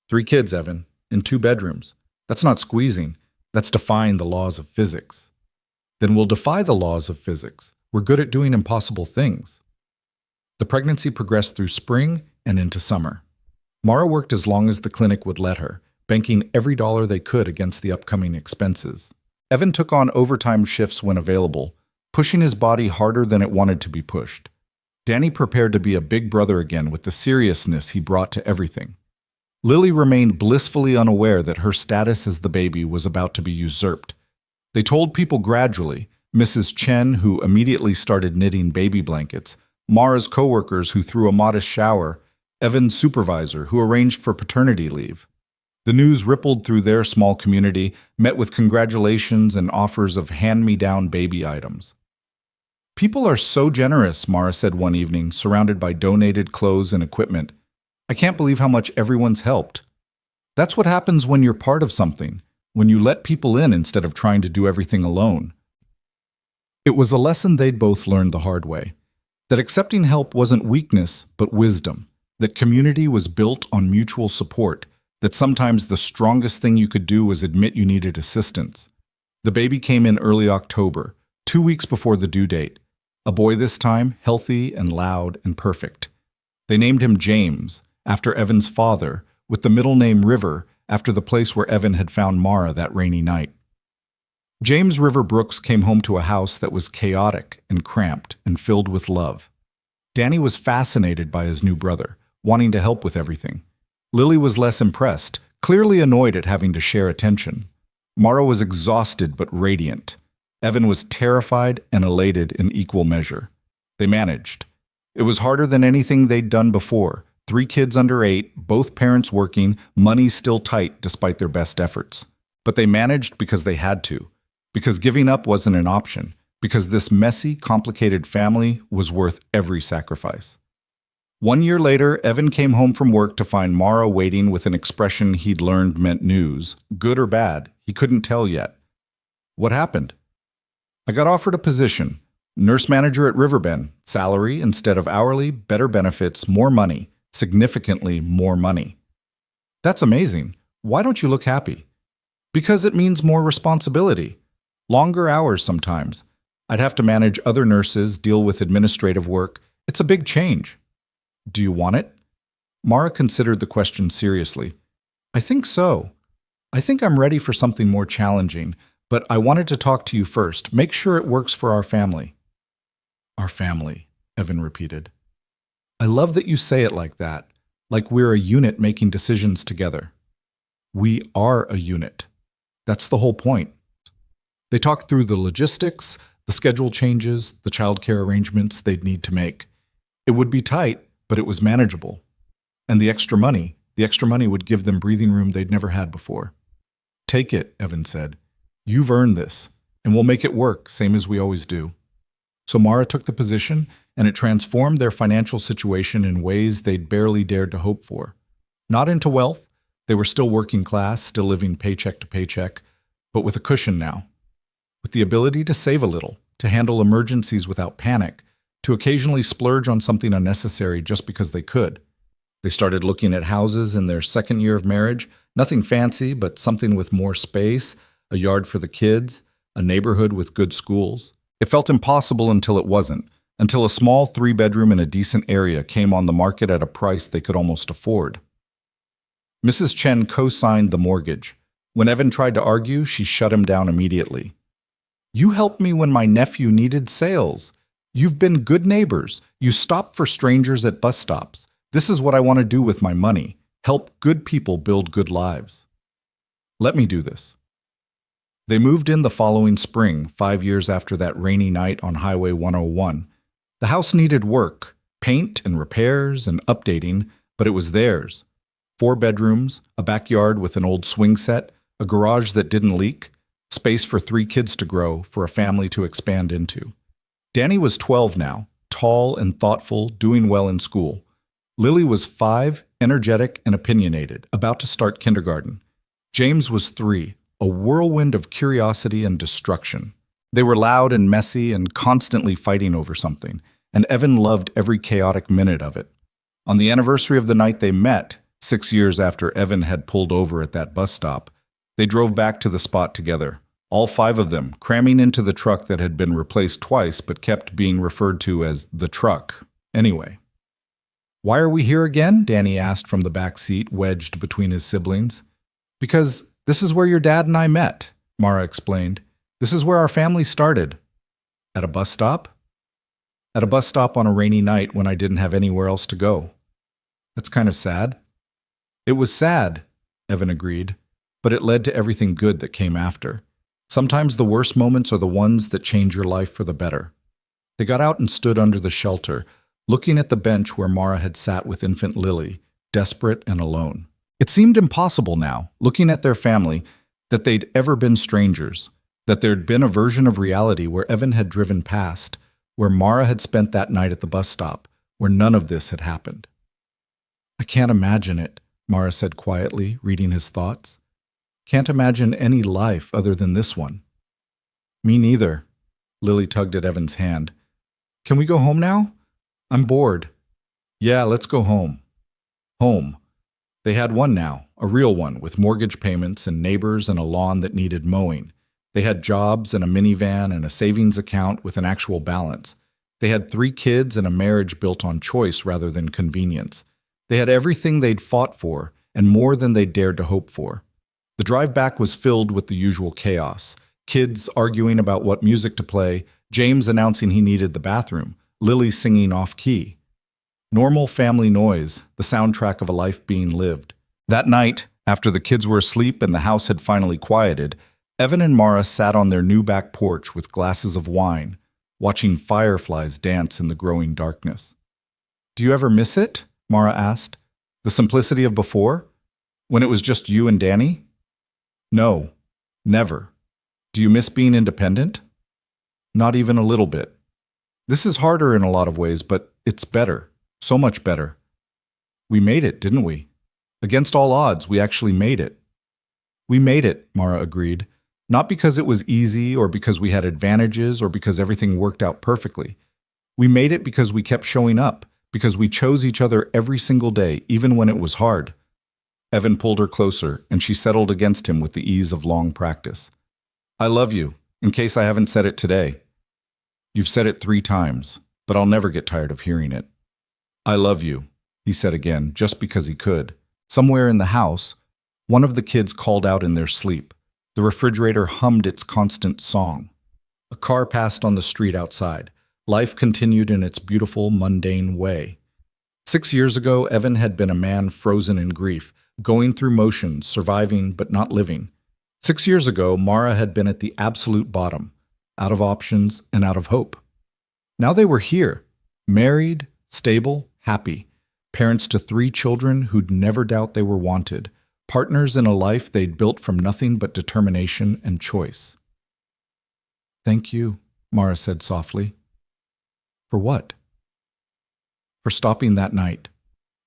A: 3 kids, Evan, in 2 bedrooms. That's not squeezing. That's defying the laws of physics. Then we'll defy the laws of physics. We're good at doing impossible things. The pregnancy progressed through spring and into summer. Mara worked as long as the clinic would let her, banking every dollar they could against the upcoming expenses. Evan took on overtime shifts when available, pushing his body harder than it wanted to be pushed. Danny prepared to be a big brother again with the seriousness he brought to everything. Lily remained blissfully unaware that her status as the baby was about to be usurped. They told people gradually, Mrs. Chen, who immediately started knitting baby blankets, Mara's coworkers who threw a modest shower, Evan's supervisor who arranged for paternity leave. The news rippled through their small community, met with congratulations and offers of hand-me-down baby items. People are so generous, Mara said one evening, surrounded by donated clothes and equipment. I can't believe how much everyone's helped. That's what happens when you're part of something, when you let people in instead of trying to do everything alone. It was a lesson they'd both learned the hard way, that accepting help wasn't weakness, but wisdom, that community was built on mutual support, that sometimes the strongest thing you could do was admit you needed assistance. The baby came in early October, 2 weeks before the due date. A boy this time, healthy and loud and perfect. They named him James, after Evan's father, with the middle name River, after the place where Evan had found Mara that rainy night. James River Brooks came home to a house that was chaotic and cramped and filled with love. Danny was fascinated by his new brother, wanting to help with everything. Lily was less impressed, clearly annoyed at having to share attention. Mara was exhausted but radiant. Evan was terrified and elated in equal measure. They managed. It was harder than anything they'd done before. 3 kids under 8, both parents working, money still tight despite their best efforts. But they managed because they had to. Because giving up wasn't an option. Because this messy, complicated family was worth every sacrifice. 1 year later, Evan came home from work to find Mara waiting with an expression he'd learned meant news. Good or bad, he couldn't tell yet. What happened? I got offered a position. Nurse manager at Riverbend. Salary instead of hourly, better benefits, more money. Significantly more money. That's amazing. Why don't you look happy? Because it means more responsibility. Longer hours sometimes. I'd have to manage other nurses, deal with administrative work. It's a big change. Do you want it? Mara considered the question seriously. I think so. I think I'm ready for something more challenging, but I wanted to talk to you first. Make sure it works for our family. Our family, Evan repeated. I love that you say it like that, like we're a unit making decisions together. We are a unit. That's the whole point. They talked through the logistics, the schedule changes, the childcare arrangements they'd need to make. It would be tight, but it was manageable. And the extra money would give them breathing room they'd never had before. Take it, Evan said. You've earned this, and we'll make it work, same as we always do. So Mara took the position, and it transformed their financial situation in ways they'd barely dared to hope for. Not into wealth, they were still working class, still living paycheck to paycheck, but with a cushion now. With the ability to save a little, to handle emergencies without panic, to occasionally splurge on something unnecessary just because they could. They started looking at houses in their 2nd year of marriage, nothing fancy, but something with more space, a yard for the kids, a neighborhood with good schools. It felt impossible until it wasn't, until a small 3-bedroom in a decent area came on the market at a price they could almost afford. Mrs. Chen co-signed the mortgage. When Evan tried to argue, she shut him down immediately. You helped me when my nephew needed sales. You've been good neighbors. You stopped for strangers at bus stops. This is what I want to do with my money. Help good people build good lives. Let me do this. They moved in the following spring, 5 years after that rainy night on Highway 101. The house needed work, paint and repairs and updating, but it was theirs. 4 bedrooms, a backyard with an old swing set, a garage that didn't leak, space for 3 kids to grow, for a family to expand into. Danny was 12 now, tall and thoughtful, doing well in school. Lily was 5, energetic and opinionated, about to start kindergarten. James was 3, a whirlwind of curiosity and destruction. They were loud and messy and constantly fighting over something. and Evan loved every chaotic minute of it. On the anniversary of the night they met, 6 years after Evan had pulled over at that bus stop, they drove back to the spot together, all five of them cramming into the truck that had been replaced twice but kept being referred to as the truck. Anyway. "Why are we here again?" Danny asked from the back seat, wedged between his siblings. "Because this is where your dad and I met," Mara explained. "This is where our family started." "At a bus stop?" "At a bus stop on a rainy night when I didn't have anywhere else to go." "That's kind of sad." "It was sad," Evan agreed, "but it led to everything good that came after. Sometimes the worst moments are the ones that change your life for the better." They got out and stood under the shelter, looking at the bench where Mara had sat with infant Lily, desperate and alone. It seemed impossible now, looking at their family, that they'd ever been strangers, that there'd been a version of reality where Evan had driven past, where Mara had spent that night at the bus stop, where none of this had happened. "I can't imagine it," Mara said quietly, reading his thoughts. "Can't imagine any life other than this one." "Me neither." Lily tugged at Evan's hand. "Can we go home now? I'm bored." "Yeah, let's go home." Home. They had one now, a real one, with mortgage payments and neighbors and a lawn that needed mowing. They had jobs and a minivan and a savings account with an actual balance. They had 3 kids and a marriage built on choice rather than convenience. They had everything they'd fought for and more than they'd dared to hope for. The drive back was filled with the usual chaos. Kids arguing about what music to play, James announcing he needed the bathroom, Lily singing off-key. Normal family noise, the soundtrack of a life being lived. That night, after the kids were asleep and the house had finally quieted, Evan and Mara sat on their new back porch with glasses of wine, watching fireflies dance in the growing darkness. "Do you ever miss it?" Mara asked. "The simplicity of before? When it was just you and Danny?" "No, never." "Do you miss being independent?" "Not even a little bit." "This is harder in a lot of ways, but it's better. So much better." "We made it, didn't we? Against all odds, we actually made it." "We made it," Mara agreed. "Not because it was easy or because we had advantages or because everything worked out perfectly. We made it because we kept showing up, because we chose each other every single day, even when it was hard." Evan pulled her closer, and she settled against him with the ease of long practice. "I love you, in case I haven't said it today." "You've said it 3 times, but I'll never get tired of hearing it." "I love you," he said again, just because he could. Somewhere in the house, one of the kids called out in their sleep. The refrigerator hummed its constant song. A car passed on the street outside. Life continued in its beautiful, mundane way. 6 years ago, Evan had been a man frozen in grief, going through motions, surviving but not living. 6 years ago, Mara had been at the absolute bottom, out of options and out of hope. Now they were here, married, stable, happy, parents to 3 children who'd never doubt they were wanted, partners in a life they'd built from nothing but determination and choice. "Thank you," Mara said softly. "For what?" "For stopping that night,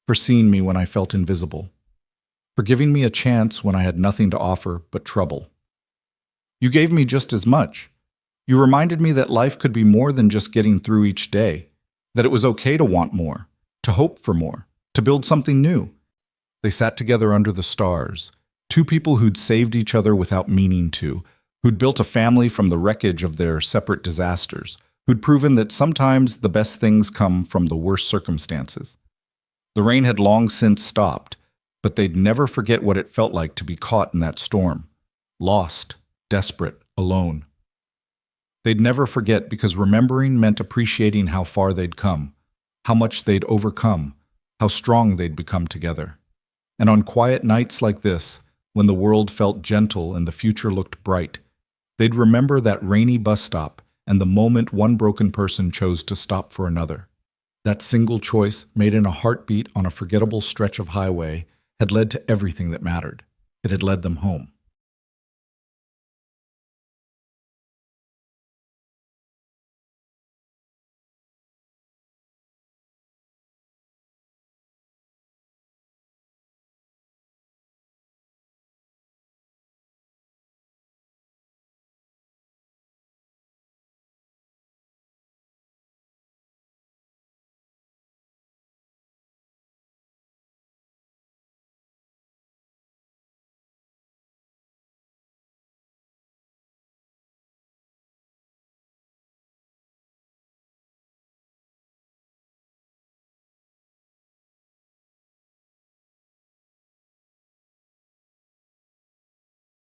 A: for seeing me when I felt invisible, for giving me a chance when I had nothing to offer but trouble. You gave me just as much. You reminded me that life could be more than just getting through each day, that it was okay to want more, to hope for more, to build something new." They sat together under the stars, 2 people who'd saved each other without meaning to, who'd built a family from the wreckage of their separate disasters, who'd proven that sometimes the best things come from the worst circumstances. The rain had long since stopped, but they'd never forget what it felt like to be caught in that storm, lost, desperate, alone. They'd never forget because remembering meant appreciating how far they'd come, how much they'd overcome, how strong they'd become together. And on quiet nights like this, when the world felt gentle and the future looked bright, they'd remember that rainy bus stop and the moment one broken person chose to stop for another. That single choice, made in a heartbeat on a forgettable stretch of highway, had led to everything that mattered. It had led them home.